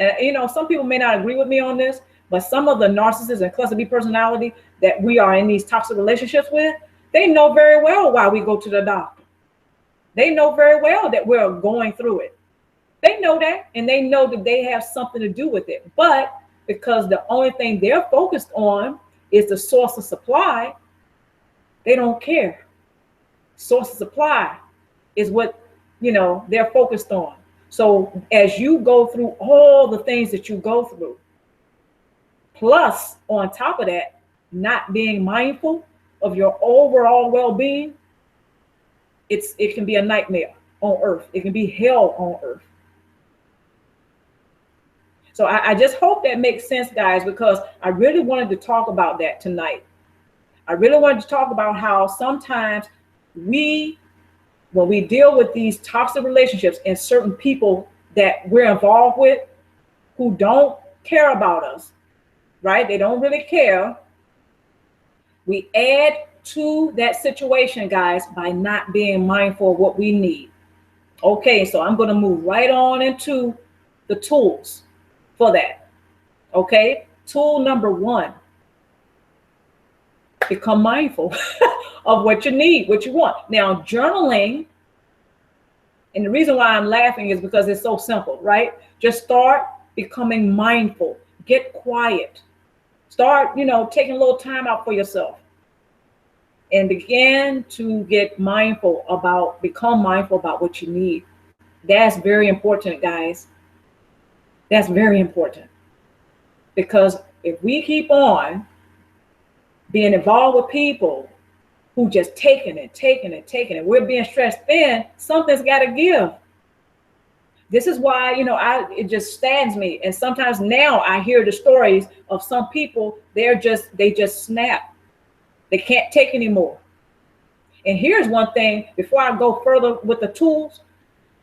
S1: some people may not agree with me on this, but some of the narcissists and cluster B personality that we are in these toxic relationships with, they know very well why we go to the doctor. They know very well that we're going through it. They know that, and they know that they have something to do with it. But because the only thing they're focused on is the source of supply, they don't care. Source of supply is what, they're focused on. So as you go through all the things that you go through, plus on top of that, not being mindful of your overall well-being, it can be a nightmare on earth. It can be hell on earth. So I just hope that makes sense, guys, because I really wanted to talk about that tonight. I really wanted to talk about how sometimes when we deal with these toxic relationships and certain people that we're involved with who don't care about us, right? They don't really care. We add to that situation, guys, by not being mindful of what we need. Okay, so I'm going to move right on into the tools for that. Okay, tool number 1, become mindful of what you need, what you want. Now, journaling, and the reason why I'm laughing is because it's so simple, right? Just start becoming mindful. Get quiet. Start, taking a little time out for yourself. And begin to become mindful about what you need. That's very important, guys. That's very important, because if we keep on being involved with people who just taking it, taking it, taking it, we're being stressed thin, something's got to give. This is why, it just stands me. And sometimes now I hear the stories of some people, they just snap. They can't take anymore. And here's one thing before I go further with the tools,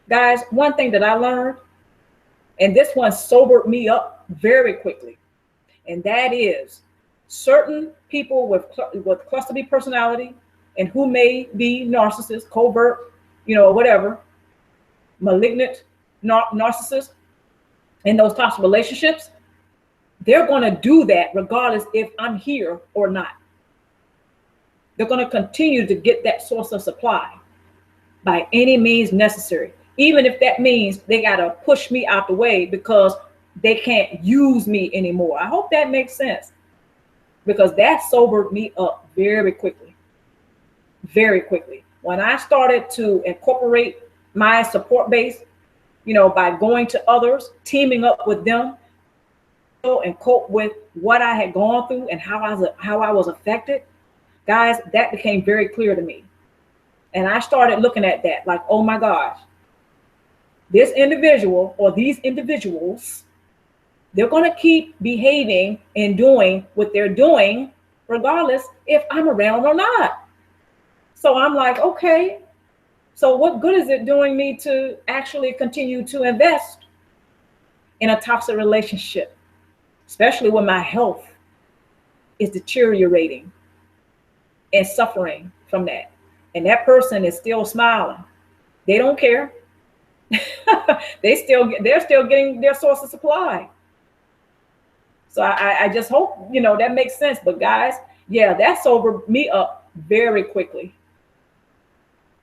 S1: guys, one thing that I learned, and this one sobered me up very quickly, and that is certain people with cluster B personality and who may be narcissists, covert, whatever, malignant narcissists in those types of relationships, they're going to do that regardless if I'm here or not. They're going to continue to get that source of supply by any means necessary, even if that means they got to push me out the way because they can't use me anymore. I hope that makes sense, because that sobered me up very quickly, very quickly. When I started to incorporate my support base, by going to others, teaming up with them, and cope with what I had gone through and how I was affected, guys, that became very clear to me. And I started looking at that like, oh my gosh, this individual or these individuals, they're going to keep behaving and doing what they're doing, regardless if I'm around or not. So I'm like, okay, so what good is it doing me to actually continue to invest in a toxic relationship, especially when my health is deteriorating and suffering from that? And that person is still smiling. They don't care. they're still getting their source of supply. So I just hope, that makes sense. But guys, yeah, that sobered me up very quickly.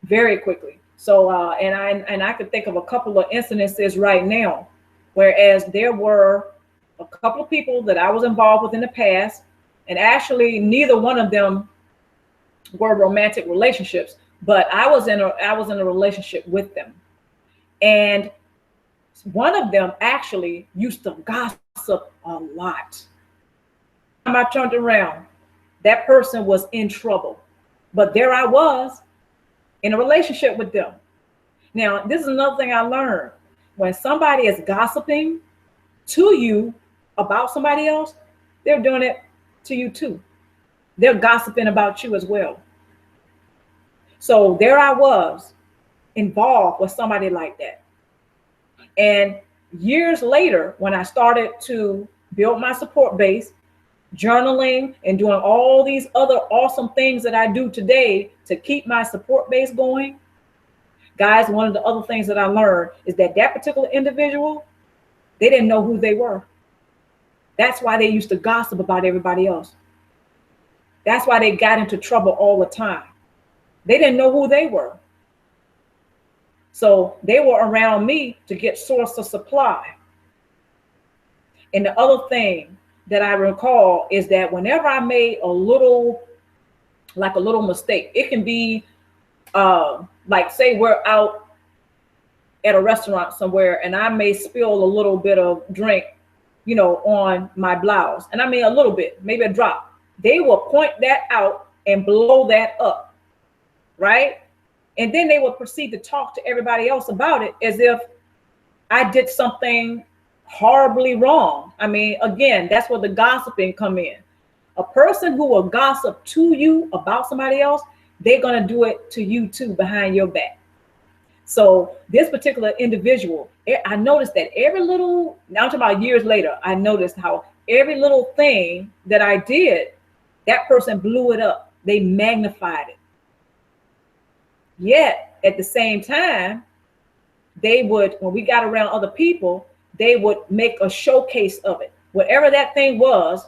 S1: Very quickly. So, and I could think of a couple of incidences right now, whereas there were a couple of people that I was involved with in the past, and actually neither one of them were romantic relationships, but I was in a relationship with them. And one of them actually used to gossip a lot. When I turned around, that person was in trouble, but there I was in a relationship with them. Now, this is another thing I learned. When somebody is gossiping to you about somebody else, they're doing it to you too. They're gossiping about you as well. So there I was, involved with somebody like that. And years later, when I started to build my support base, journaling and doing all these other awesome things that I do today to keep my support base going, guys, one of the other things that I learned is that particular individual, they didn't know who they were. That's why they used to gossip about everybody else. That's why they got into trouble all the time. They didn't know who they were. So they were around me to get source of supply. And the other thing that I recall is that whenever I made a little mistake, it can be like, say we're out at a restaurant somewhere and I may spill a little bit of drink, on my blouse. And I mean a little bit, maybe a drop. They will point that out and blow that up, right? And then they will proceed to talk to everybody else about it as if I did something horribly wrong. I mean, again, that's where the gossiping come in. A person who will gossip to you about somebody else, they're going to do it to you too behind your back. So this particular individual, I noticed that now I'm talking about years later, I noticed how every little thing that I did, that person blew it up. They magnified it. Yet at the same time, they would, when we got around other people, they would make a showcase of it. Whatever that thing was,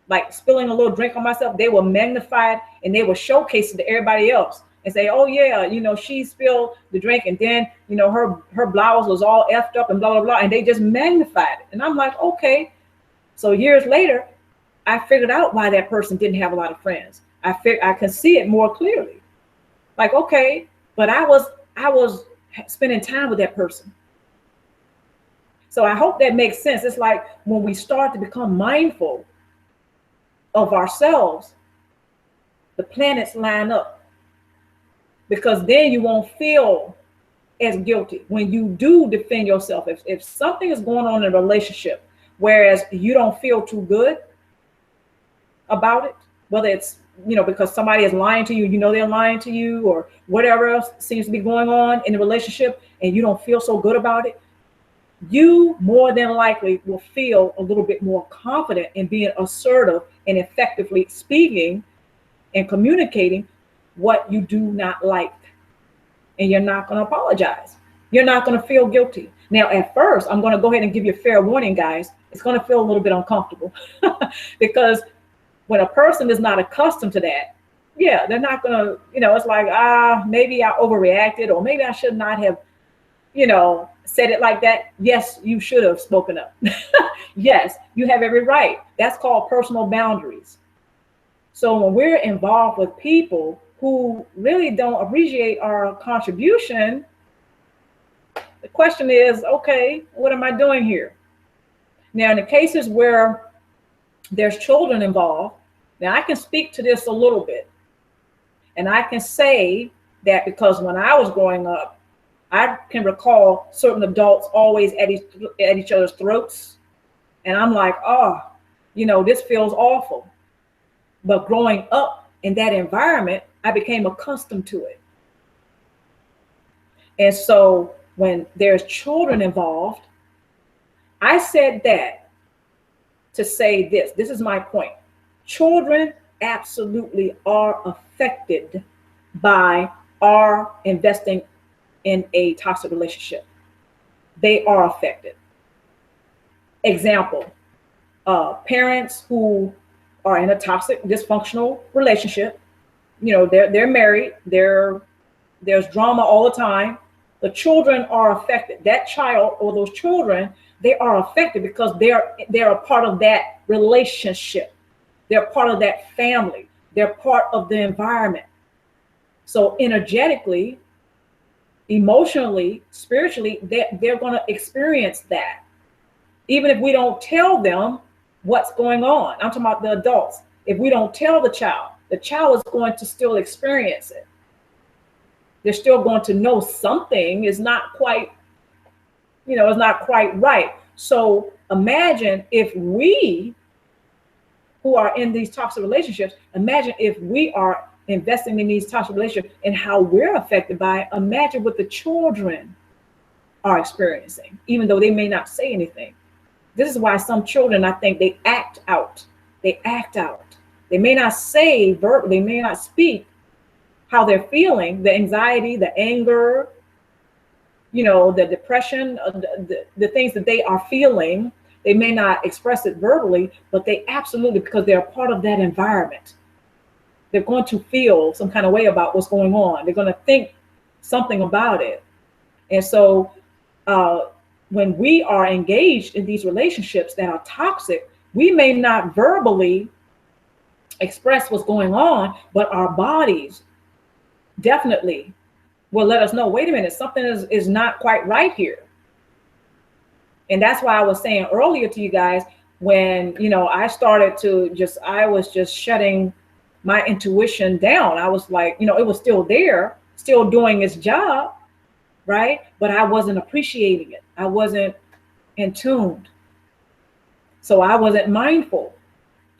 S1: like spilling a little drink on myself, they will magnify it and they will showcase it to everybody else and say, oh yeah, she spilled the drink and then, her blouse was all effed up and blah, blah, blah. And they just magnified it. And I'm like, okay. So years later, I figured out why that person didn't have a lot of friends. I can see it more clearly. Like, okay, but I was spending time with that person. So I hope that makes sense. It's like when we start to become mindful of ourselves, the planets line up, because then you won't feel as guilty when you do defend yourself. If something is going on in a relationship, whereas you don't feel too good about it, whether it's, because somebody is lying to you, they're lying to you, or whatever else seems to be going on in the relationship, and you don't feel so good about it, you more than likely will feel a little bit more confident in being assertive and effectively speaking and communicating what you do not like. And you're not going to apologize. You're not going to feel guilty. Now, at first, I'm going to go ahead and give you a fair warning, guys. It's going to feel a little bit uncomfortable because when a person is not accustomed to that, yeah, they're not going to, it's like, maybe I overreacted, or maybe I should not have, said it like that. Yes, you should have spoken up. Yes, you have every right. That's called personal boundaries. So when we're involved with people who really don't appreciate our contribution, the question is, okay, what am I doing here? Now, in the cases where there's children involved, now I can speak to this a little bit. And I can say that because when I was growing up, I can recall certain adults always at each other's throats. And I'm like, this feels awful. But growing up in that environment, I became accustomed to it. And so when there's children involved, I said that to say this. This is my point. Children absolutely are affected by our investing in a toxic relationship. They are affected. Example, parents who are in a toxic, dysfunctional relationship, they're married, there's drama all the time. The children are affected. That child or those children, they are affected because they're a part of that relationship. They're part of that family. They're part of the environment. So energetically, emotionally, spiritually, they're going to experience that. Even if we don't tell them what's going on. I'm talking about the adults. If we don't tell the child is going to still experience it. They're still going to know something is not quite, is not quite right. So imagine if we who are in these toxic relationships, imagine if we are investing in these toxic relationships and how we're affected by it. Imagine what the children are experiencing, even though they may not say anything. This is why some children, I think, they act out. They act out. They may not say verbally, they may not speak how they're feeling, the anxiety, the anger, the depression, the things that they are feeling. They may not express it verbally, but they absolutely, because they're a part of that environment, they're going to feel some kind of way about what's going on. They're going to think something about it. And so when we are engaged in these relationships that are toxic, we may not verbally express what's going on, but our bodies definitely will let us know, wait a minute, something is not quite right here. And that's why I was saying earlier to you guys, when, I started to I was just shutting my intuition down. I was like, it was still there, still doing its job, right? But I wasn't appreciating it. I wasn't in tune. So I wasn't mindful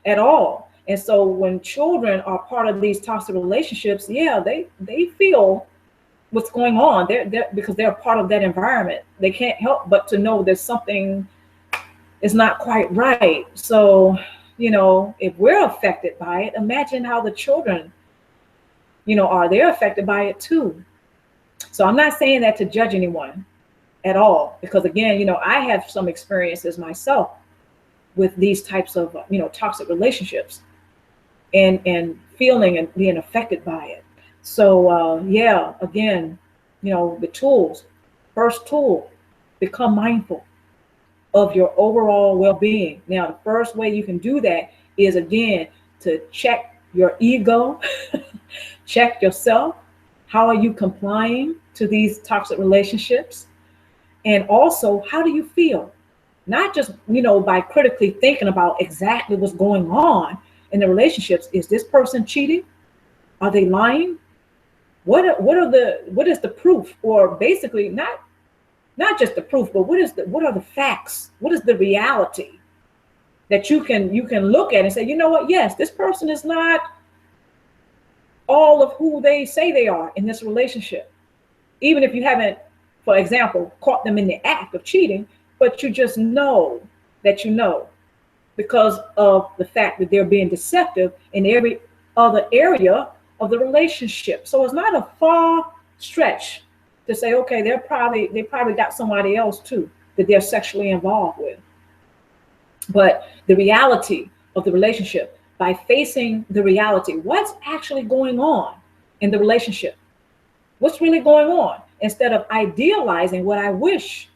S1: at all. And so when children are part of these toxic relationships, yeah, they feel what's going on. They're because they're part of that environment. They can't help but to know there's something is not quite right. So, if we're affected by it, imagine how the children, they're affected by it too. So I'm not saying that to judge anyone at all, because again, I have some experiences myself with these types of, toxic relationships and feeling and being affected by it. So, again, the tools, first tool, become mindful of your overall well-being. Now, the first way you can do that is, again, to check your ego, check yourself. How are you complying to these toxic relationships? And also, how do you feel? not just, by critically thinking about exactly what's going on in the relationships. Is this person cheating? Are they lying? What is the proof? Or basically not just the proof, but what are the facts? What is the reality that you can look at and say, you know what? Yes, this person is not all of who they say they are in this relationship. Even if you haven't, for example, caught them in the act of cheating, but you just know that because of the fact that they're being deceptive in every other area of the relationship. So it's not a far stretch to say, okay, they probably got somebody else too that they're sexually involved with. But the reality of the relationship, by facing the reality, what's actually going on in the relationship? What's really going on? Instead of idealizing what I wish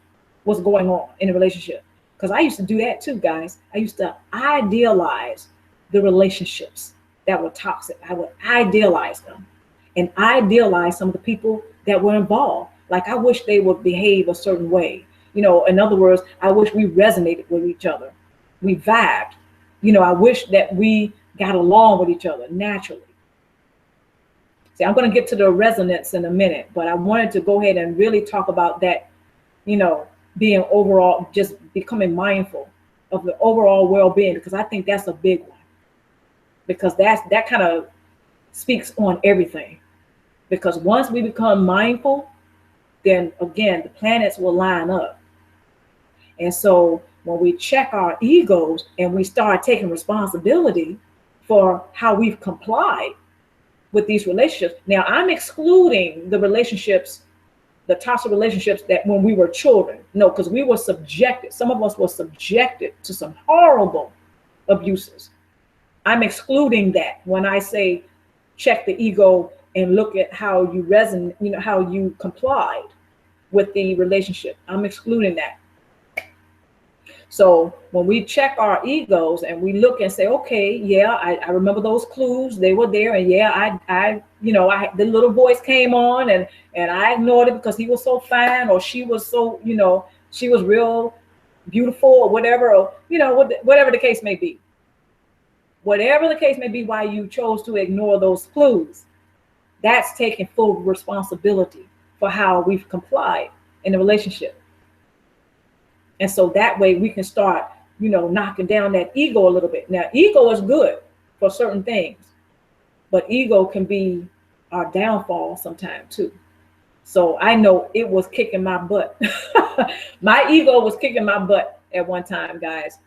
S1: was going on in a relationship. Because I used to do that too, guys. I used to idealize the relationships that were toxic. I would idealize them and idealize some of the people that were involved. Like, I wish they would behave a certain way. In other words, I wish we resonated with each other. We vibed. I wish that we got along with each other naturally. See, I'm going to get to the resonance in a minute, but I wanted to go ahead and really talk about that, being overall, just becoming mindful of the overall well-being, because I think that's a big one. Because that kind of speaks on everything. Because once we become mindful, then again, the planets will line up. And so when we check our egos and we start taking responsibility for how we've complied with these relationships. Now, I'm excluding the relationships, the toxic relationships that when we were children. No, because we were subjected. Some of us were subjected to some horrible abuses. I'm excluding that when I say check the ego and look at how you resonate, how you complied with the relationship. I'm excluding that. So when we check our egos and we look and say, okay, yeah, I remember those clues, they were there, and yeah, the little voice came on, and I ignored it because he was so fine, or she was so, she was real beautiful, or whatever, or whatever the case may be. Whatever the case may be, why you chose to ignore those clues, that's taking full responsibility for how we've complied in the relationship. And so that way we can start, knocking down that ego a little bit. Now, ego is good for certain things, but ego can be our downfall sometime too. So I know it was kicking my butt. My ego was kicking my butt at one time, guys.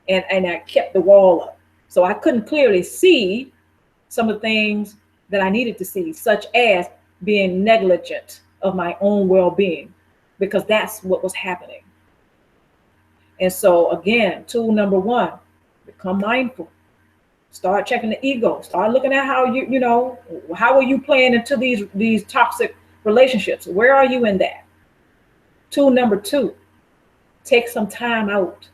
S1: And I kept the wall up. So I couldn't clearly see some of the things that I needed to see, such as being negligent of my own well-being, because that's what was happening. And so again, tool number one, become mindful. Start checking the ego. Start looking at how how are you playing into these toxic relationships? Where are you in that? Tool number two, take some time out.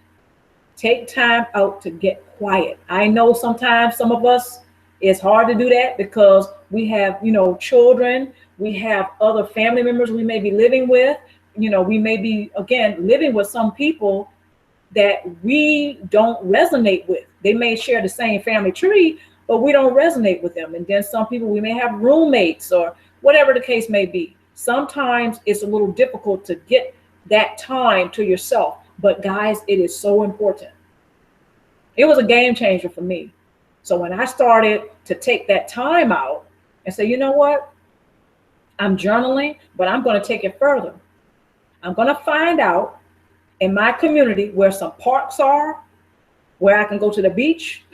S1: Take time out to get quiet. I know sometimes some of us, it's hard to do that because we have, children, we have other family members we may be living with, we may be, again, living with some people that we don't resonate with. They may share the same family tree, but we don't resonate with them. And then some people, we may have roommates or whatever the case may be. Sometimes it's a little difficult to get that time to yourself. But guys, it is so important. It was a game changer for me. So when I started to take that time out and say, you know what? I'm journaling, but I'm going to take it further. I'm going to find out in my community where some parks are, where I can go to the beach.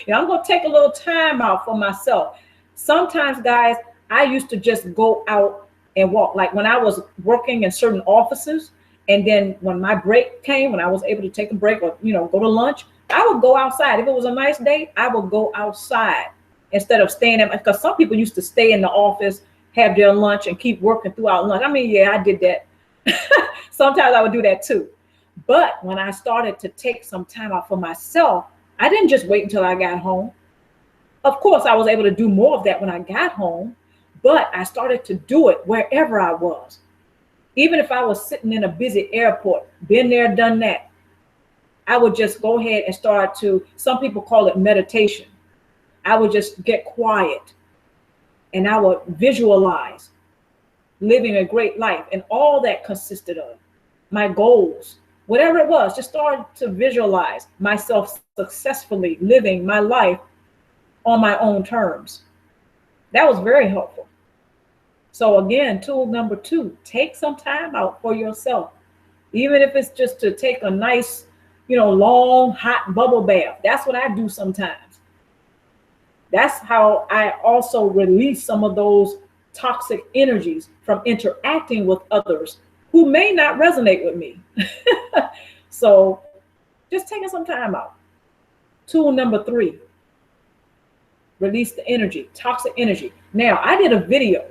S1: I'm going to take a little time out for myself. Sometimes, guys, I used to just go out and walk. Like when I was working in certain offices, and then when my break came, when I was able to take a break or, go to lunch, I would go outside. If it was a nice day, I would go outside instead of staying at, because some people used to stay in the office, have their lunch and keep working throughout lunch. I mean, yeah, I did that. Sometimes I would do that too. But when I started to take some time out for myself, I didn't just wait until I got home. Of course, I was able to do more of that when I got home, but I started to do it wherever I was. Even if I was sitting in a busy airport, been there, done that. I would just go ahead and start to, some people call it meditation. I would just get quiet and I would visualize living a great life. And all that consisted of my goals, whatever it was, just start to visualize myself successfully living my life on my own terms. That was very helpful. So again, tool number 2, take some time out for yourself. Even if it's just to take a nice, long, hot bubble bath. That's what I do sometimes. That's how I also release some of those toxic energies from interacting with others who may not resonate with me. So just taking some time out. Tool number 3, release the energy, toxic energy. Now, I did a video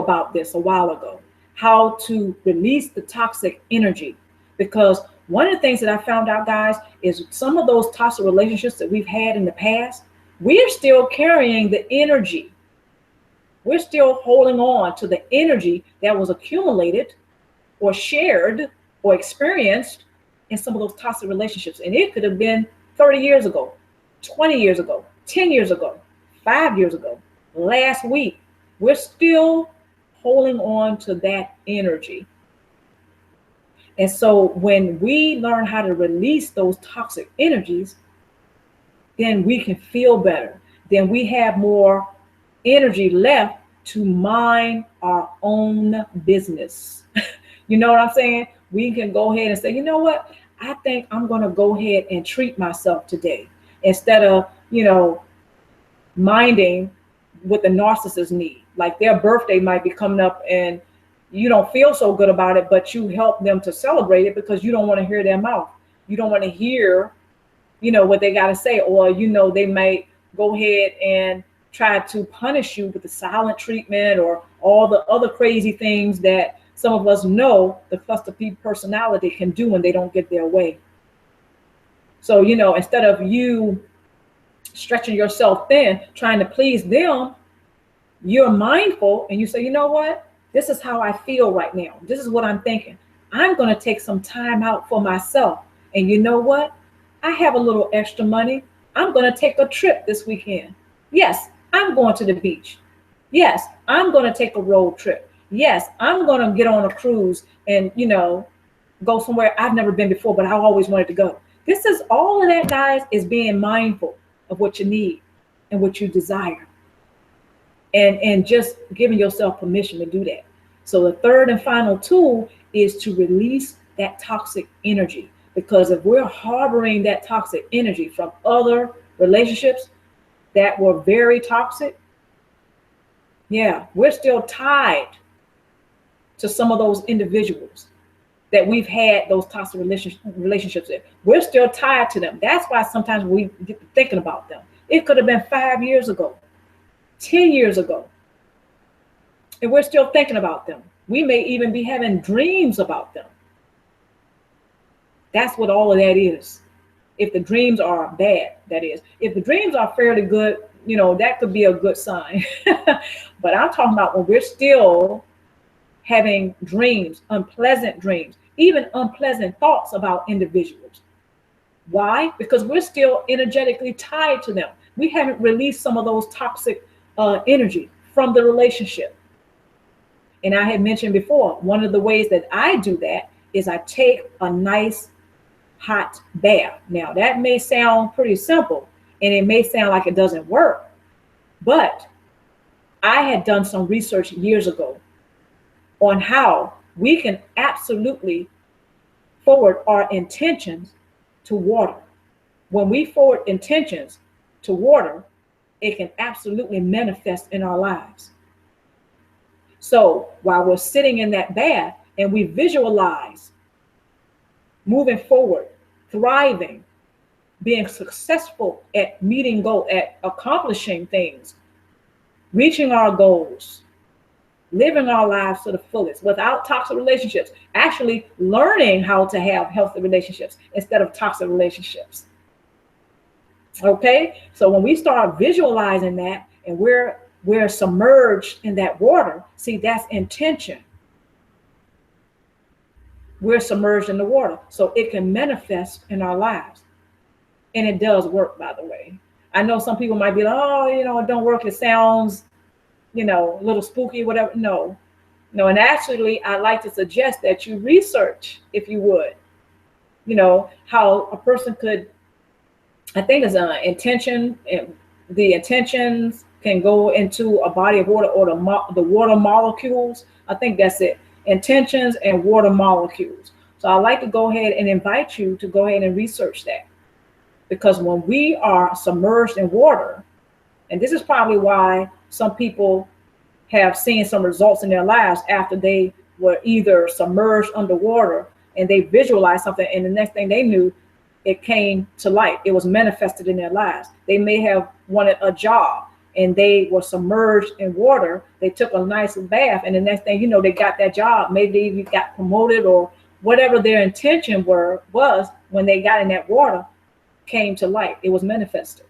S1: about this a while ago, how to release the toxic energy. Because one of the things that I found out, guys, is some of those toxic relationships that we've had in the past, we're still carrying the energy. We're still holding on to the energy that was accumulated or shared or experienced in some of those toxic relationships. And it could have been 30 years ago, 20 years ago, 10 years ago, 5 years ago, last week. We're still holding on to that energy. And so when we learn how to release those toxic energies, then we can feel better. Then we have more energy left to mind our own business. You know what I'm saying? We can go ahead and say, you know what? I think I'm going to go ahead and treat myself today instead of, minding what the narcissist need. Like their birthday might be coming up and you don't feel so good about it, but you help them to celebrate it because you don't want to hear their mouth. You don't want to hear, what they got to say, or, they might go ahead and try to punish you with the silent treatment or all the other crazy things that some of us know the cluster P personality can do when they don't get their way. So, instead of you stretching yourself thin, trying to please them, you're mindful and you say, you know what? This is how I feel right now. This is what I'm thinking. I'm going to take some time out for myself. And you know what? I have a little extra money. I'm going to take a trip this weekend. Yes, I'm going to the beach. Yes, I'm going to take a road trip. Yes, I'm going to get on a cruise and, go somewhere I've never been before, but I always wanted to go. This is all of that, guys, is being mindful of what you need and what you desire. And just giving yourself permission to do that. So the third and final tool is to release that toxic energy. Because if we're harboring that toxic energy from other relationships that were very toxic, we're still tied to some of those individuals that we've had those toxic relationships with. We're still tied to them. That's why sometimes we get to thinking about them. It could have been 5 years ago, 10 years ago, and we're still thinking about them. We may even be having dreams about them. That's what all of that is. If the dreams are bad, that is. If the dreams are fairly good, that could be a good sign. But I'm talking about when we're still having dreams, unpleasant dreams, even unpleasant thoughts about individuals. Why? Because we're still energetically tied to them. We haven't released some of those toxic energy from the relationship. And I had mentioned before, one of the ways that I do that is I take a nice hot bath. Now, that may sound pretty simple and it may sound like it doesn't work, but I had done some research years ago on how we can absolutely forward our intentions to water. When we forward intentions to water, it can absolutely manifest in our lives. So while we're sitting in that bath and we visualize moving forward, thriving, being successful at meeting goals, at accomplishing things, reaching our goals, living our lives to the fullest without toxic relationships, actually learning how to have healthy relationships instead of toxic relationships. Okay, so when we start visualizing that and we're submerged in that water, see, that's intention. we're submerged in the water. So it can manifest in our lives. And it does work, by the way. I know some people might be like, oh, it don't work. It sounds, a little spooky, whatever. No, no. And actually, I'd like to suggest that you research, if you would, how a person could, I think it's an intention, and the intentions can go into a body of water, or the water molecules. I think that's it. Intentions and water molecules. So I'd like to go ahead and invite you to go ahead and research that. Because when we are submerged in water, and this is probably why some people have seen some results in their lives after they were either submerged underwater and they visualized something, and the next thing they knew, it came to light. It was manifested in their lives. They may have wanted a job and they were submerged in water. They took a nice bath, and the next thing you know, they got that job. Maybe they even got promoted, or whatever their intention was when they got in that water came to light. It was manifested.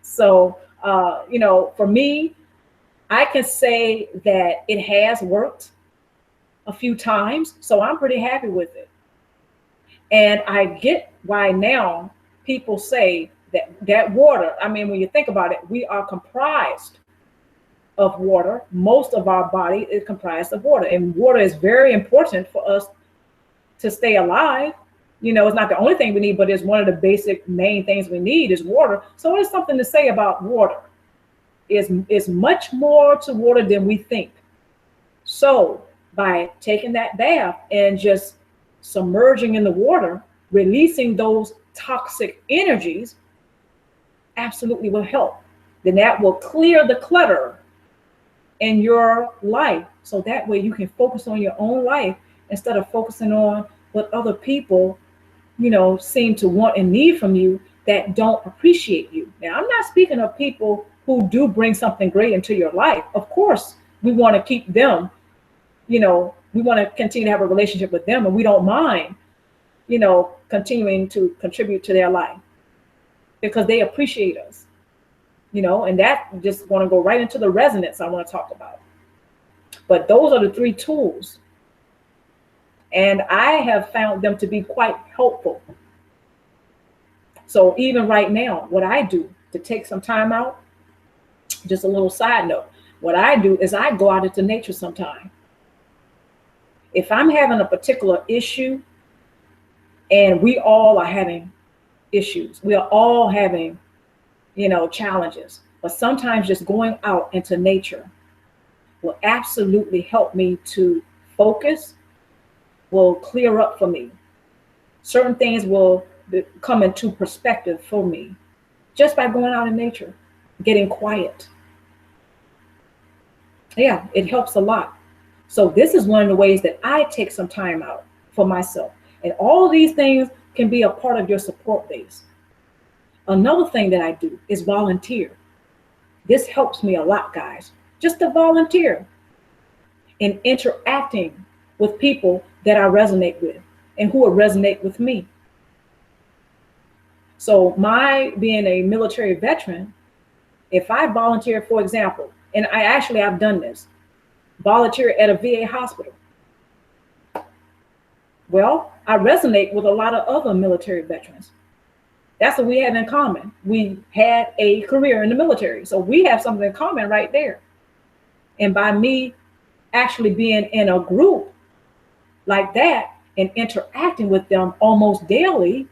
S1: So, for me, I can say that it has worked a few times. So I'm pretty happy with it. And I get why now people say that water, I mean, when you think about it, we are comprised of water. Most of our body is comprised of water. And water is very important for us to stay alive. It's not the only thing we need, but it's one of the basic main things we need is water. So there's something to say about water. It's much more to water than we think. So by taking that bath and just submerging in the water, releasing those toxic energies, absolutely will help. Then that will clear the clutter in your life. So that way you can focus on your own life instead of focusing on what other people seem to want and need from you that don't appreciate you. Now, I'm not speaking of people who do bring something great into your life. Of course, we want to keep them, we want to continue to have a relationship with them, and we don't mind, continuing to contribute to their life because they appreciate us, and that just want to go right into the resonance I want to talk about. But those are the 3 tools. And I have found them to be quite helpful. So even right now, what I do to take some time out, just a little side note, what I do is I go out into nature sometime. If I'm having a particular issue, and we all are having issues, we are all having, challenges, but sometimes just going out into nature will absolutely help me to focus, will clear up for me. Certain things will come into perspective for me just by going out in nature, getting quiet. Yeah, it helps a lot. So this is one of the ways that I take some time out for myself. And all of these things can be a part of your support base. Another thing that I do is volunteer. This helps me a lot, guys, just to volunteer and interacting with people that I resonate with and who will resonate with me. So my being a military veteran, if I volunteer, for example, and I've done this, volunteer at a VA hospital. Well, I resonate with a lot of other military veterans. That's what we have in common. We had a career in the military. So we have something in common right there. And by me actually being in a group like that and interacting with them almost daily,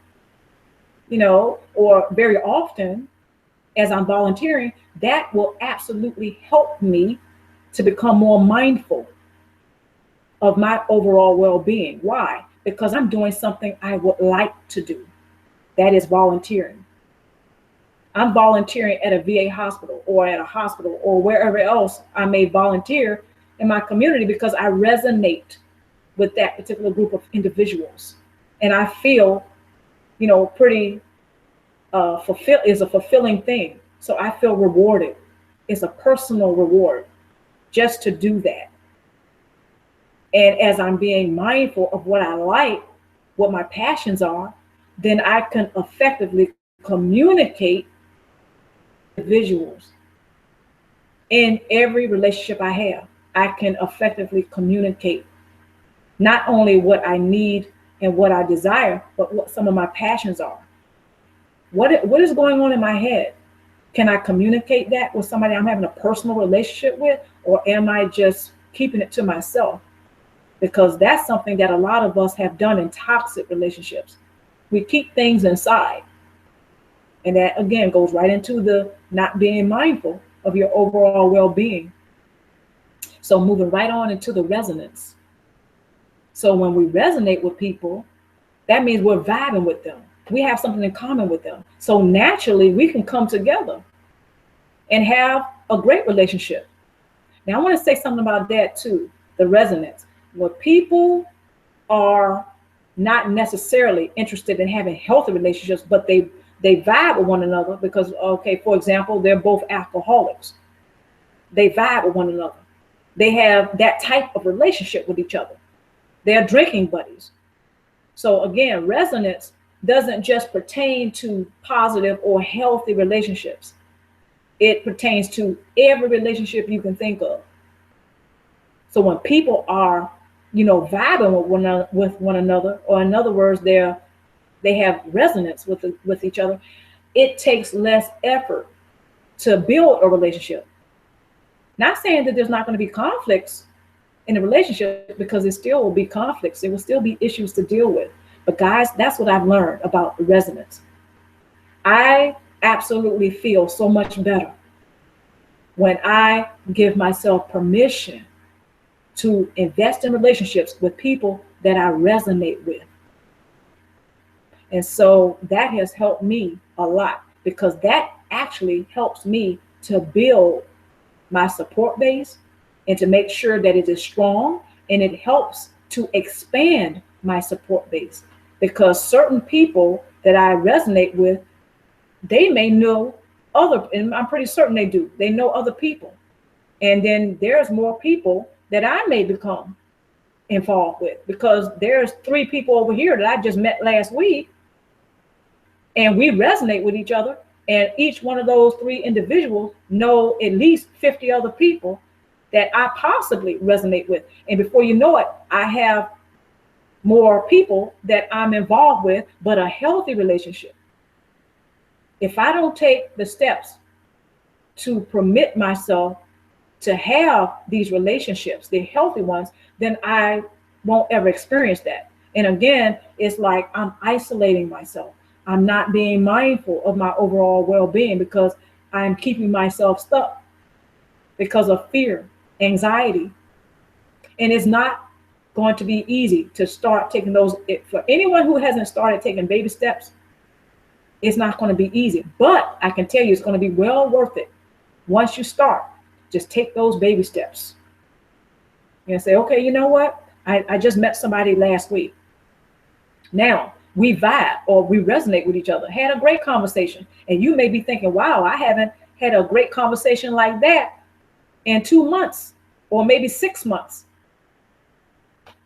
S1: or very often as I'm volunteering, that will absolutely help me to become more mindful of my overall well-being. Why? Because I'm doing something I would like to do. That is volunteering. I'm volunteering at a VA hospital or at a hospital or wherever else I may volunteer in my community because I resonate with that particular group of individuals. And I feel, pretty is a fulfilling thing. So I feel rewarded. It's a personal reward just to do that. And as I'm being mindful of what I like, what my passions are, then I can effectively communicate with visuals. In every relationship I have, I can effectively communicate not only what I need and what I desire, but what some of my passions are. What is going on in my head? Can I communicate that with somebody I'm having a personal relationship with, or am I just keeping it to myself? Because that's something that a lot of us have done in toxic relationships. We keep things inside. And that again goes right into the not being mindful of your overall well-being. So moving right on into the resonance. So when we resonate with people, that means we're vibing with them. We have something in common with them. So naturally we can come together and have a great relationship. Now I want to say something about that too, the resonance. When people are not necessarily interested in having healthy relationships, but they vibe with one another because, okay, for example, they're both alcoholics. They vibe with one another. They have that type of relationship with each other. They're drinking buddies. So again, resonance doesn't just pertain to positive or healthy relationships. It pertains to every relationship you can think of. So when people are, vibing with one another, or in other words, they have resonance with each other, it takes less effort to build a relationship. Not saying that there's not going to be conflicts in a relationship, because there still will be conflicts. There will still be issues to deal with. But guys, that's what I've learned about the resonance. I absolutely feel so much better when I give myself permission to invest in relationships with people that I resonate with. And so that has helped me a lot, because that actually helps me to build my support base and to make sure that it is strong, and it helps to expand my support base, because certain people that I resonate with, they may know other, and I'm pretty certain they know other people. And then there's more people that I may become involved with, because there's 3 people over here that I just met last week, and we resonate with each other. And each one of those 3 individuals know at least 50 other people that I possibly resonate with. And before you know it, I have more people that I'm involved with, but a healthy relationship. If I don't take the steps to permit myself to have these relationships, the healthy ones, then I won't ever experience that. And again, it's like I'm isolating myself. I'm not being mindful of my overall well-being, because I'm keeping myself stuck because of fear, anxiety. And it's not going to be easy to start taking those. For anyone who hasn't started taking baby steps, it's not going to be easy. But I can tell you it's going to be well worth it. Once you start, just take those baby steps. And say, okay, you know what? I just met somebody last week. Now, we vibe or we resonate with each other, had a great conversation. And you may be thinking, wow, I haven't had a great conversation like that in 2 months or maybe 6 months.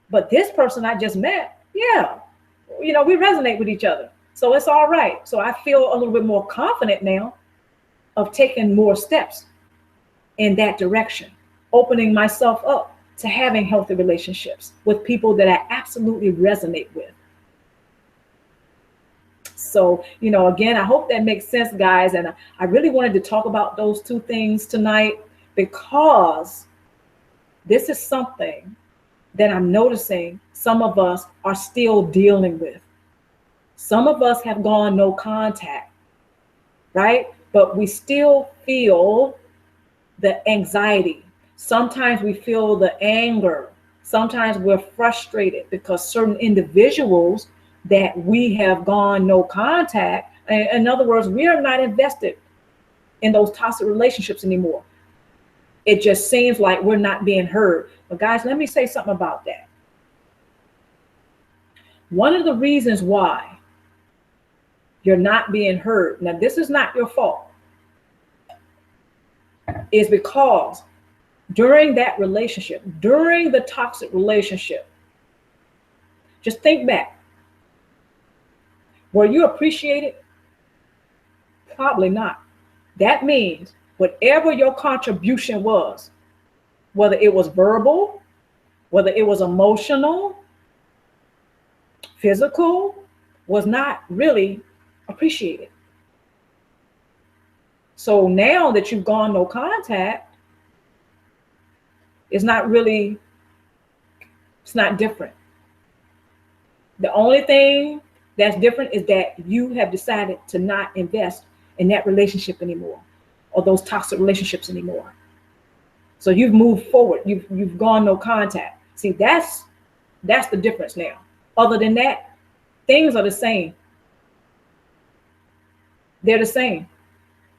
S1: But this person I just met, yeah, we resonate with each other. So it's all right. So I feel a little bit more confident now of taking more steps in that direction, opening myself up to having healthy relationships with people that I absolutely resonate with. So, again, I hope that makes sense, guys. And I really wanted to talk about those 2 things tonight, because this is something that I'm noticing some of us are still dealing with. Some of us have gone no contact, right? But we still feel the anxiety. Sometimes we feel the anger. Sometimes we're frustrated because certain individuals that we have gone no contact. In other words, we are not invested in those toxic relationships anymore. It just seems like we're not being heard. But guys, let me say something about that. One of the reasons why you're not being heard, now this is not your fault, is because during that relationship, during the toxic relationship, just think back. Were you appreciated? Probably not. That means whatever your contribution was, whether it was verbal, whether it was emotional, physical was not really appreciated. So now that you've gone no contact, it's not different. The only thing that's different is that you have decided to not invest in that relationship anymore, or those toxic relationships anymore. So you've moved forward. You've gone no contact. See, that's the difference now. Other than that, things are the same. They're the same.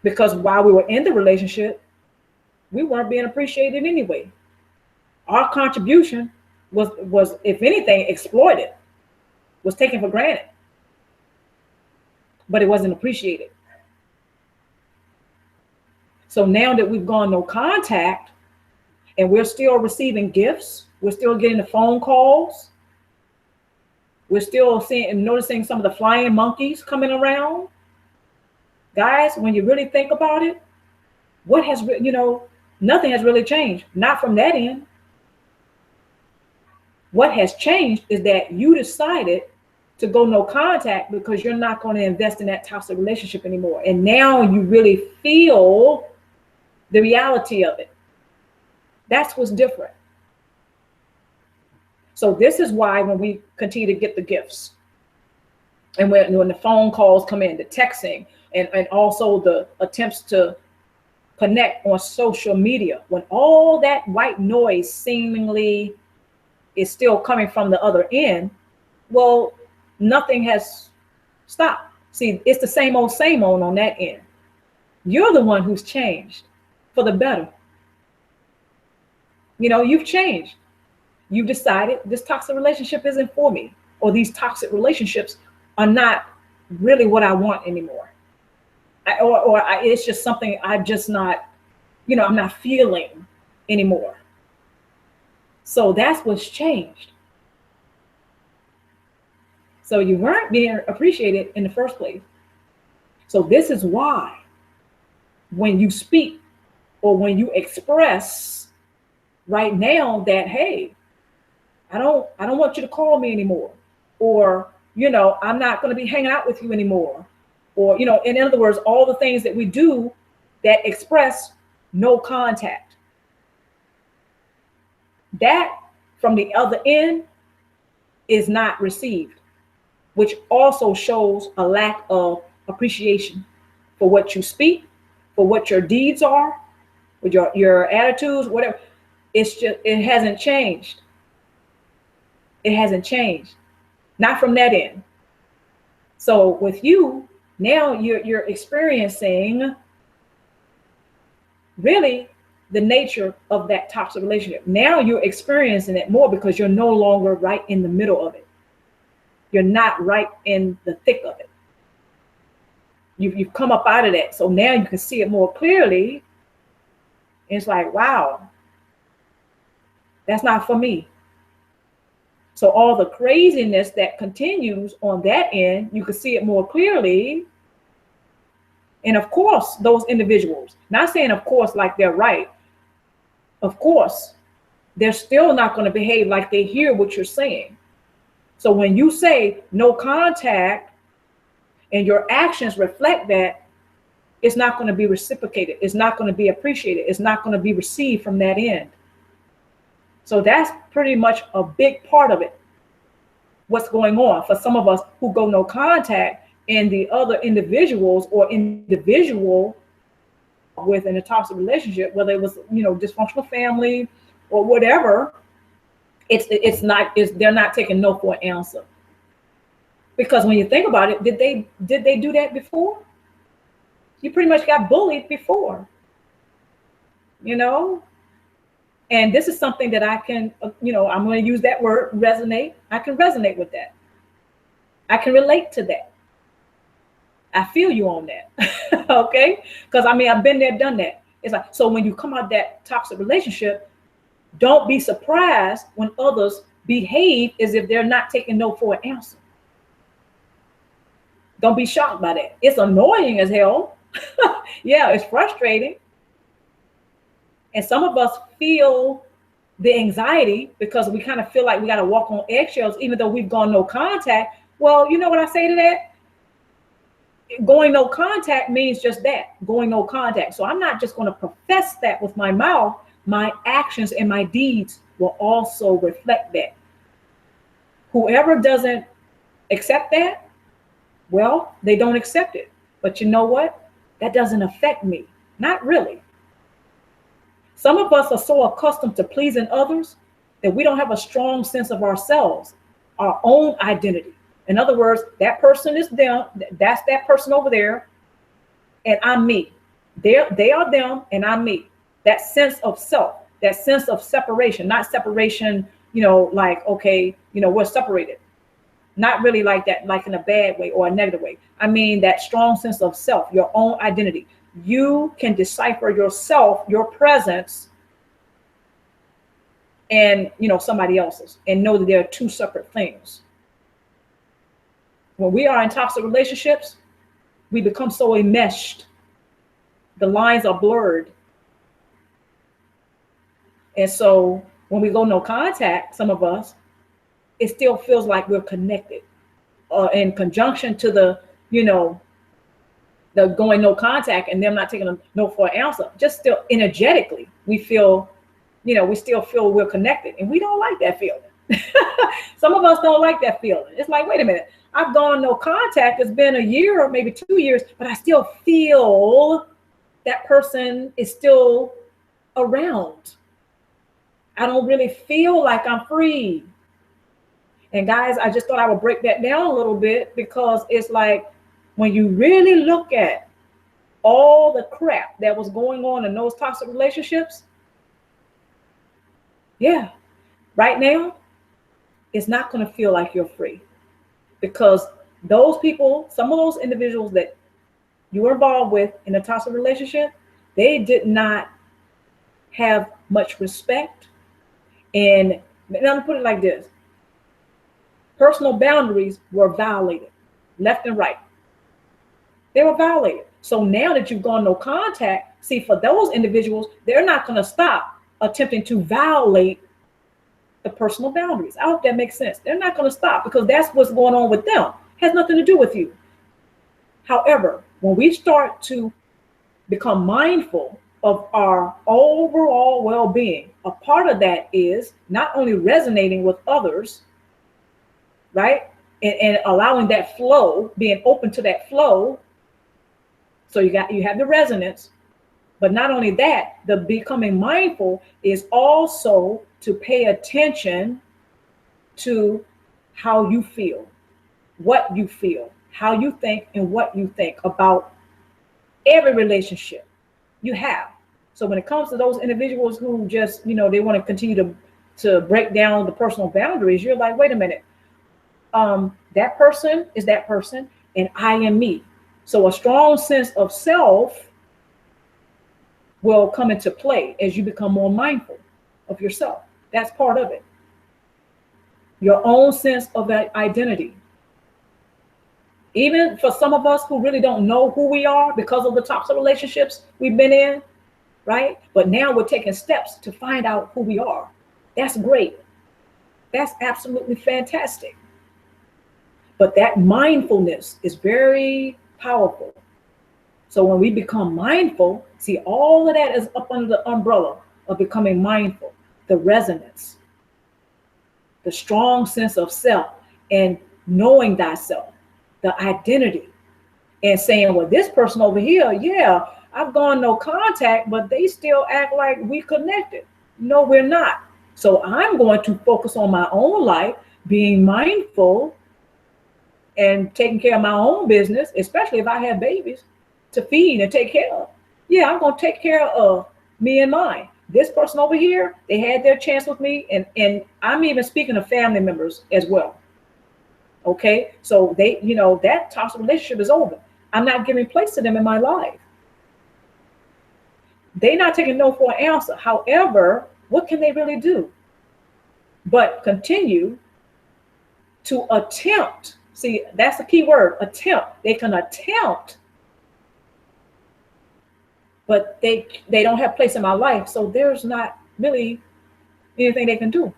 S1: Because while we were in the relationship, we weren't being appreciated anyway. Our contribution was if anything, exploited, was taken for granted. But it wasn't appreciated. So now that we've gone no contact and we're still receiving gifts, we're still getting the phone calls, we're still seeing and noticing some of the flying monkeys coming around. Guys, when you really think about it, nothing has really changed. Not from that end. What has changed is that you decided to go no contact because you're not going to invest in that toxic relationship anymore. And now you really feel the reality of it. That's what's different. So this is why when we continue to get the gifts, and when the phone calls come in, the texting, and also the attempts to connect on social media, when all that white noise seemingly is still coming from the other end, well, nothing has stopped. See, it's the same old on that end. You're the one who's changed for the better. You've changed. You've decided this toxic relationship isn't for me, or these toxic relationships are not really what I want anymore. It's just something I'm just not, I'm not feeling anymore. So that's what's changed. So you weren't being appreciated in the first place. So this is why when you speak or when you express right now that, hey, I don't want you to call me anymore, or, I'm not going to be hanging out with you anymore, or, in other words, all the things that we do that express no contact, that from the other end is not received, which also shows a lack of appreciation for what you speak, for what your deeds are, with your attitudes, whatever. It hasn't changed. It hasn't changed. Not from that end. So with you, now you're experiencing really the nature of that toxic relationship. Now you're experiencing it more because you're no longer right in the middle of it. You're not right in the thick of it. You've come up out of that. So now you can see it more clearly. And it's like, wow, that's not for me. So all the craziness that continues on that end, you can see it more clearly. And of course, those individuals, not saying of course like they're right, of course, they're still not going to behave like they hear what you're saying. So when you say no contact and your actions reflect that, it's not going to be reciprocated. It's not going to be appreciated. It's not going to be received from that end. So that's pretty much a big part of it. What's going on for some of us who go no contact, and the other individuals or individual within a toxic relationship, whether it was, dysfunctional family or whatever, they're not taking no for an answer. Because when you think about it, did they do that before? You pretty much got bullied before, And this is something that I can, I'm going to use that word, resonate. I can resonate with that. I can relate to that. I feel you on that. Okay? Because I've been there, done that. It's like, so when you come out of that toxic relationship, don't be surprised when others behave as if they're not taking no for an answer. Don't be shocked by that. It's annoying as hell. Yeah, it's frustrating. And some of us feel the anxiety, because we kind of feel like we got to walk on eggshells, even though we've gone no contact. Well, you know what I say to that? Going no contact means just that, going no contact. So I'm not just going to profess that with my mouth. My actions and my deeds will also reflect that. Whoever doesn't accept that, well, they don't accept it. But you know what? That doesn't affect me. Not really. Some of us are so accustomed to pleasing others that we don't have a strong sense of ourselves, our own identity. In other words, that person is them, that's that person over there, and I'm me. They are them, and I'm me. That sense of self, that sense of separation, not separation, like, okay, we're separated. Not really like that, like in a bad way or a negative way. I mean, that strong sense of self, your own identity. You can decipher yourself, your presence, and somebody else's, and know that they're two separate things. When we are in toxic relationships, we become so enmeshed. The lines are blurred. And so when we go no contact, some of us, it still feels like we're connected. In conjunction to the going no contact and them not taking a no for an answer, just still energetically, we feel, we still feel we're connected, and we don't like that feeling. Some of us don't like that feeling. It's like, wait a minute, I've gone no contact. It's been a year or maybe 2 years, but I still feel that person is still around. I don't really feel like I'm free. And guys, I just thought I would break that down a little bit, because it's like, when you really look at all the crap that was going on in those toxic relationships, yeah, right now, it's not going to feel like you're free, because those people, some of those individuals that you were involved with in a toxic relationship, they did not have much respect. And let me put it like this: personal boundaries were violated left and right. They were violated. So now that you've gone no contact, see, for those individuals, they're not going to stop attempting to violate the personal boundaries. I hope that makes sense. They're not going to stop, because that's what's going on with them. It has nothing to do with you. However, when we start to become mindful of our overall well-being, a part of that is not only resonating with others, right? And allowing that flow, being open to that flow. So you have the resonance, but not only that, the becoming mindful is also to pay attention to how you feel, what you feel, how you think, and what you think about every relationship you have. So when it comes to those individuals who just, they want to continue to break down the personal boundaries, you're like, wait a minute, that person is that person, and I am me. So a strong sense of self will come into play as you become more mindful of yourself. That's part of it. Your own sense of that identity. Even for some of us who really don't know who we are because of the toxic relationships we've been in, right? But now we're taking steps to find out who we are. That's great. That's absolutely fantastic. But that mindfulness is very powerful. So when we become mindful, see, all of that is up under the umbrella of becoming mindful. The resonance, the strong sense of self, and knowing thyself, the identity, and saying, well, this person over here, yeah, I've gone no contact, but they still act like we connected. No, we're not. So I'm going to focus on my own life, being mindful and taking care of my own business, especially if I have babies to feed and take care of. Yeah, I'm going to take care of me and mine. This person over here, they had their chance with me, and I'm even speaking of family members as well. Okay, so they, that toxic relationship is over. I'm not giving place to them in my life. They're not taking no for an answer. However, what can they really do but continue to attempt? See, that's the key word, attempt. They can attempt, but they don't have place in my life. So there's not really anything they can do.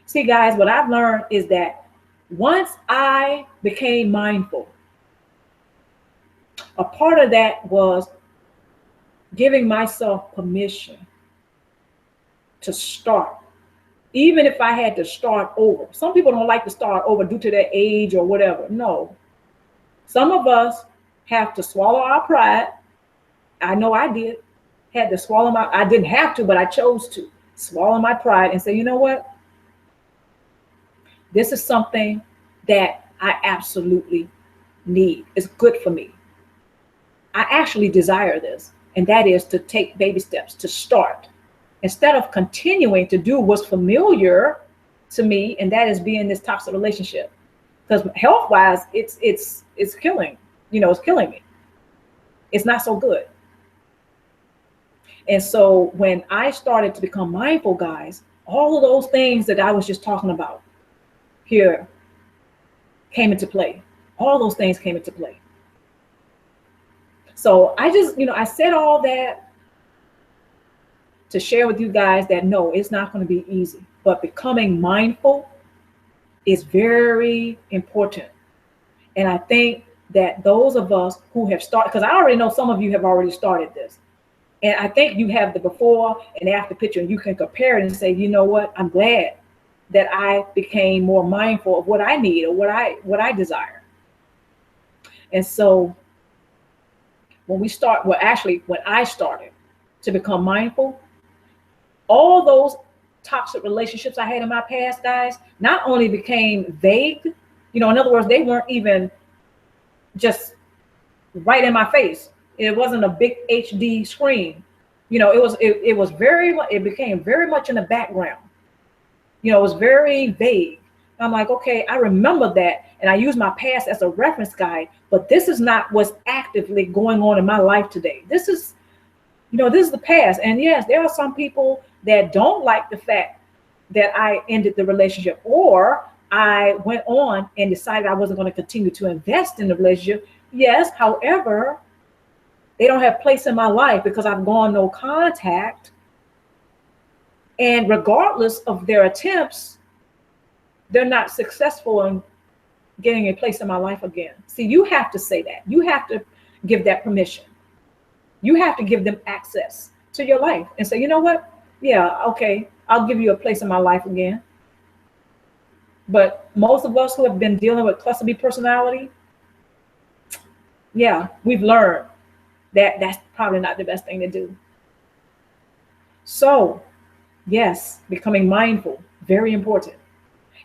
S1: See, guys, what I've learned is that once I became mindful, a part of that was giving myself permission to start, even if I had to start over. Some people don't like to start over due to their age or whatever. No, some of us have to swallow our pride. I know I did. Had to swallow I didn't have to, but I chose to swallow my pride and say, you know what? This is something that I absolutely need. It's good for me. I actually desire this, and that is to take baby steps, to start, instead of continuing to do what's familiar to me, and that is being in this toxic relationship. Because health-wise, it's killing. It's killing me. It's not so good. And so when I started to become mindful, guys, all of those things that I was just talking about here came into play. All those things came into play. So I just, I said all that to share with you guys that no, it's not going to be easy, but becoming mindful is very important. And I think that those of us who have started, because I already know some of you have already started this, and I think you have the before and after picture, and you can compare it and say, you know what, I'm glad that I became more mindful of what I need or what I desire. And so when I started to become mindful, all those toxic relationships I had in my past, guys, not only became vague, in other words, they weren't even just right in my face. It wasn't a big HD screen. It became very much in the background. It was very vague. I'm like, okay, I remember that, and I use my past as a reference guide, but this is not what's actively going on in my life today. This is the past. And yes, there are some people that don't like the fact that I ended the relationship, or I went on and decided I wasn't going to continue to invest in the relationship. Yes, however, they don't have place in my life because I've gone no contact. And regardless of their attempts, they're not successful in getting a place in my life again. See, you have to say that. You have to give that permission. You have to give them access to your life and say, you know what? Yeah, okay, I'll give you a place in my life again. But most of us who have been dealing with cluster B personality, yeah, we've learned that that's probably not the best thing to do. So, yes, becoming mindful, very important.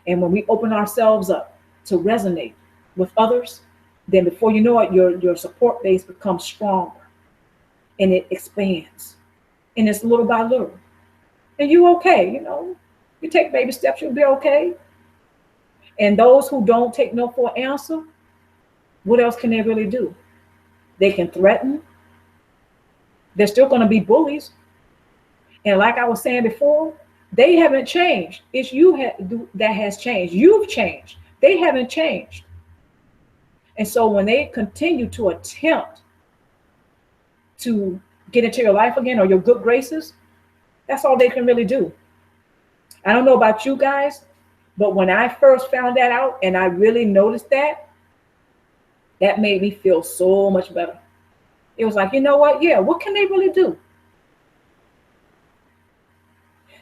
S1: And when we open ourselves up to resonate with others, then before you know it, your support base becomes stronger and it expands. And it's little by little. And you okay, you take baby steps, you'll be okay. And those who don't take no for an answer, what else can they really do? They can threaten. They're still going to be bullies. And like I was saying before, they haven't changed. It's you that has changed. You've changed. They haven't changed. And so when they continue to attempt to get into your life again or your good graces, that's all they can really do. I don't know about you guys, but when I first found that out and I really noticed that made me feel so much better. It was like, you know what? Yeah, what can they really do?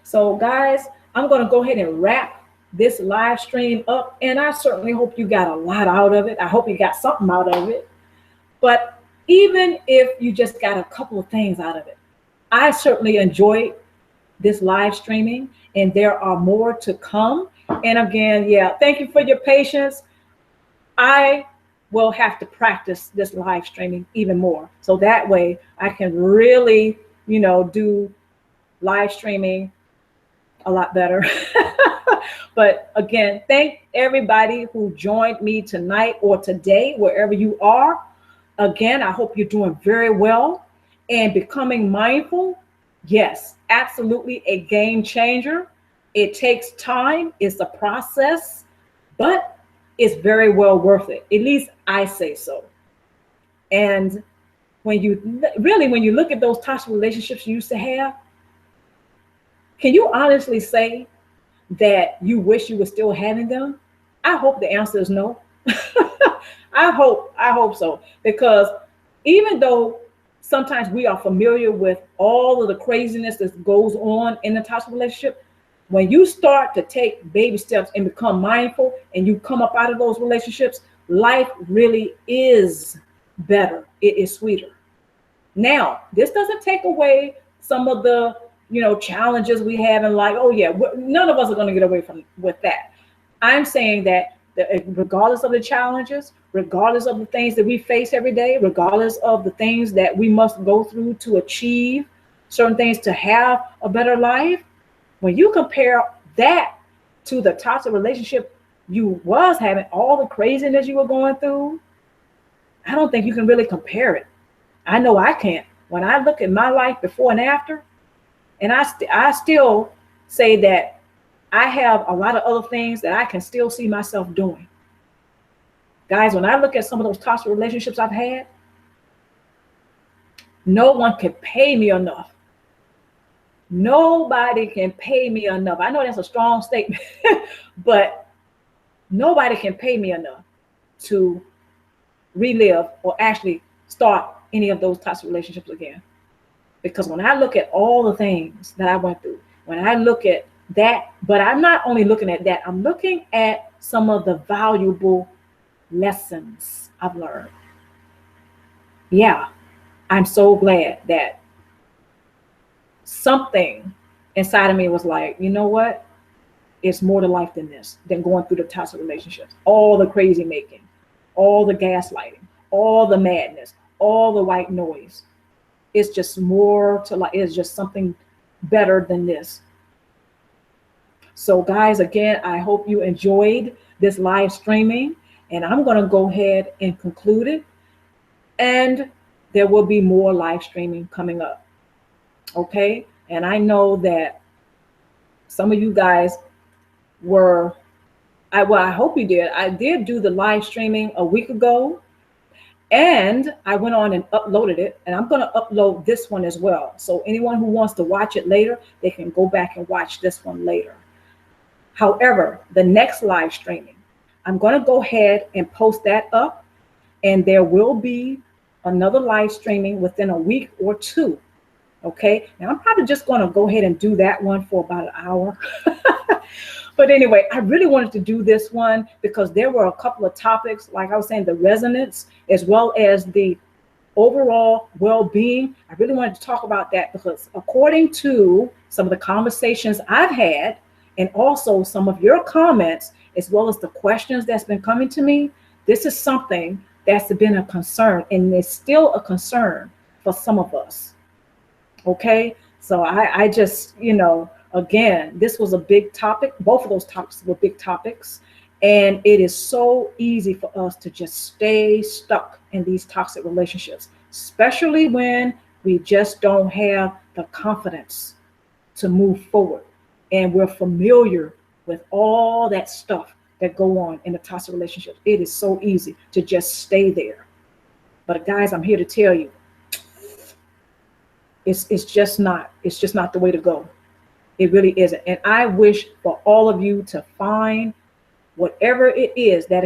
S1: So guys, I'm going to go ahead and wrap this live stream up. And I certainly hope you got a lot out of it. I hope you got something out of it. But even if you just got a couple of things out of it, I certainly enjoyed this live streaming, and there are more to come. And again, yeah, thank you for your patience. I will have to practice this live streaming even more. So that way I can really, do live streaming a lot better. But again, thank everybody who joined me tonight or today, wherever you are. Again, I hope you're doing very well and becoming mindful. Yes, absolutely a game changer. It takes time. It's a process, but it's very well worth it. At least I say so. And when you look at those toxic relationships you used to have, Can you honestly say that you wish you were still having them? I hope the answer is no. I hope so. Because even though sometimes we are familiar with all of the craziness that goes on in the toxic relationship, when you start to take baby steps and become mindful and you come up out of those relationships, life really is better. It is sweeter. Now, this doesn't take away some of the, challenges we have in life. Oh yeah, none of us are going to get away from with that. I'm saying that regardless of the challenges, regardless of the things that we face every day, regardless of the things that we must go through to achieve certain things to have a better life, when you compare that to the toxic relationship you was having, all the craziness you were going through, I don't think you can really compare it. I know I can't. When I look at my life before and after, and I still say that I have a lot of other things that I can still see myself doing. Guys, when I look at some of those toxic relationships I've had, no one can pay me enough. Nobody can pay me enough. I know that's a strong statement, but nobody can pay me enough to relive or actually start any of those toxic relationships again. Because when I look at all the things that I went through, when I look at that, but I'm not only looking at that, I'm looking at some of the valuable lessons I've learned. Yeah, I'm so glad that something inside of me was like, you know what? It's more to life than this, than going through the toxic relationships, all the crazy making, all the gaslighting, all the madness, all the white noise. It's just more to life. It's just something better than this. So guys, again, I hope you enjoyed this live streaming, and I'm going to go ahead and conclude it. And there will be more live streaming coming up. Okay. And I know that some of you guys were, I hope you did. I did do the live streaming a week ago, and I went on and uploaded it, and I'm going to upload this one as well. So anyone who wants to watch it later, they can go back and watch this one later. However, the next live streaming, I'm going to go ahead and post that up, and there will be another live streaming within a week or two. Okay. Now I'm probably just going to go ahead and do that one for about an hour. But anyway, I really wanted to do this one because there were a couple of topics, like I was saying, the resonance as well as the overall well-being. I really wanted to talk about that because according to some of the conversations I've had, and also some of your comments, as well as the questions that's been coming to me, this is something that's been a concern, and it's still a concern for some of us. Okay. So I just, again, this was a big topic. Both of those topics were big topics. And it is so easy for us to just stay stuck in these toxic relationships, especially when we just don't have the confidence to move forward. And we're familiar with all that stuff that go on in the toxic relationships. It is so easy to just stay there. But guys, I'm here to tell you, it's just not the way to go. It really isn't. And I wish for all of you to find whatever it is that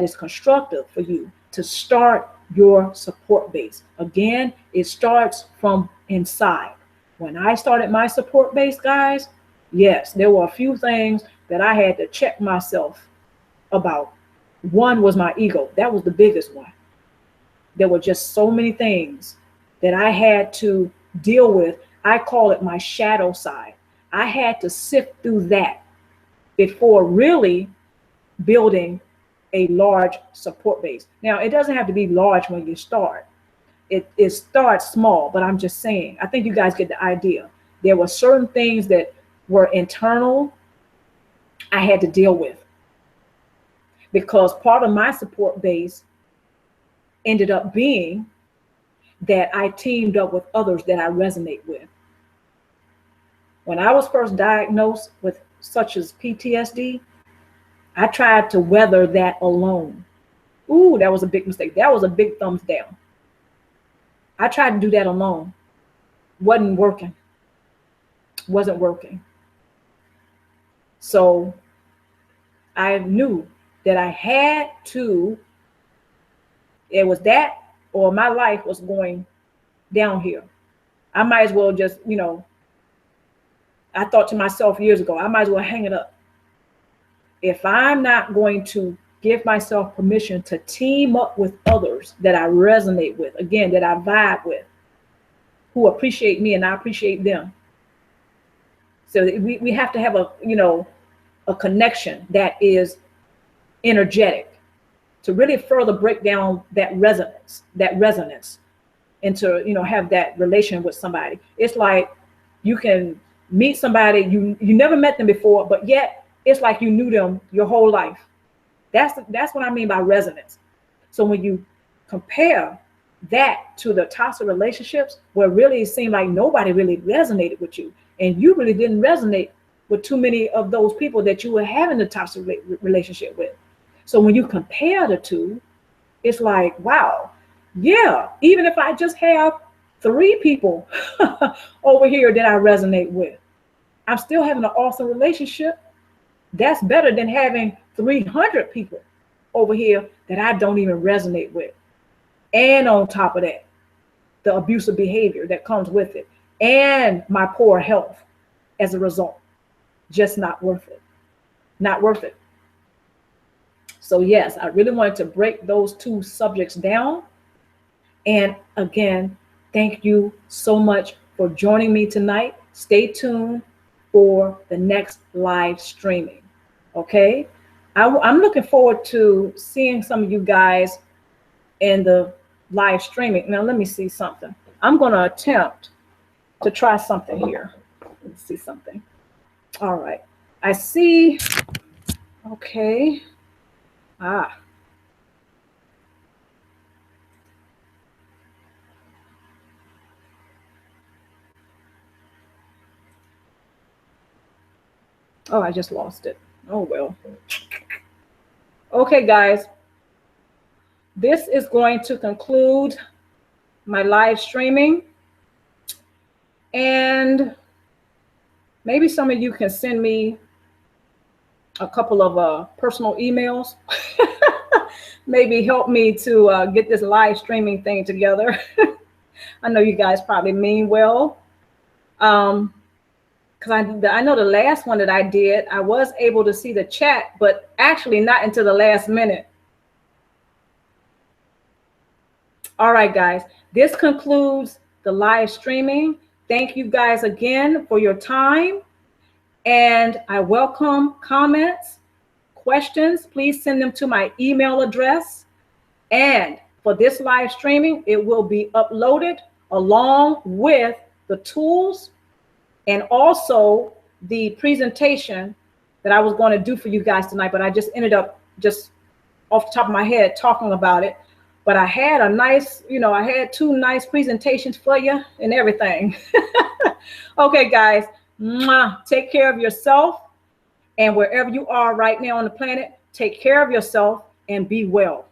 S1: is constructive for you to start your support base. Again, it starts from inside. When I started my support base, guys, yes, there were a few things that I had to check myself about. One was my ego. That was the biggest one. There were just so many things that I had to deal with. I call it my shadow side. I had to sift through that before really building a large support base. Now, it doesn't have to be large when you start. It starts small, but I'm just saying, I think you guys get the idea. There were certain things that were internal I had to deal with because part of my support base ended up being that I teamed up with others that I resonate with. When I was first diagnosed with such as PTSD, I tried to weather that alone. Ooh, that was a big mistake. That was a big thumbs down. I tried to do that alone. Wasn't working. wasn't working. So I knew that I had to, it was that or my life was going down here. I might as well just, I thought to myself years ago, I might as well hang it up. If I'm not going to give myself permission to team up with others that I resonate with, again, that I vibe with, who appreciate me and I appreciate them. So we have to have a connection that is energetic to really further break down that resonance, and to, have that relation with somebody. It's like you can meet somebody, you never met them before, but yet it's like you knew them your whole life. That's what I mean by resonance. So when you compare that to the toxic relationships where really it seemed like nobody really resonated with you, and you really didn't resonate with too many of those people that you were having a toxic relationship with. So when you compare the two, it's like, wow, yeah, even if I just have 3 people over here that I resonate with, I'm still having an awesome relationship. That's better than having 300 people over here that I don't even resonate with. And on top of that, the abusive behavior that comes with it and my poor health as a result. Just not worth it. Not worth it. So yes, I really wanted to break those 2 subjects down. And again, thank you so much for joining me tonight. Stay tuned for the next live streaming. Okay, I'm looking forward to seeing some of you guys in the live streaming. Now, let me see something. I'm going to attempt to try something here. Let's see something. All right. I see. Okay. Ah. Oh, I just lost it. Oh, well. Okay, guys. This is going to conclude my live streaming. And maybe some of you can send me a couple of personal emails. Maybe help me to get this live streaming thing together. I know you guys probably mean well. Because I know the last one that I did, I was able to see the chat, but actually not until the last minute. All right, guys, this concludes the live streaming. Thank you guys again for your time. And I welcome comments, questions. Please send them to my email address. And for this live streaming, it will be uploaded along with the tools and also the presentation that I was going to do for you guys tonight, but I just ended up just off the top of my head talking about it. But I had a nice, I had 2 nice presentations for you and everything. Okay, guys, take care of yourself. And wherever you are right now on the planet, take care of yourself and be well.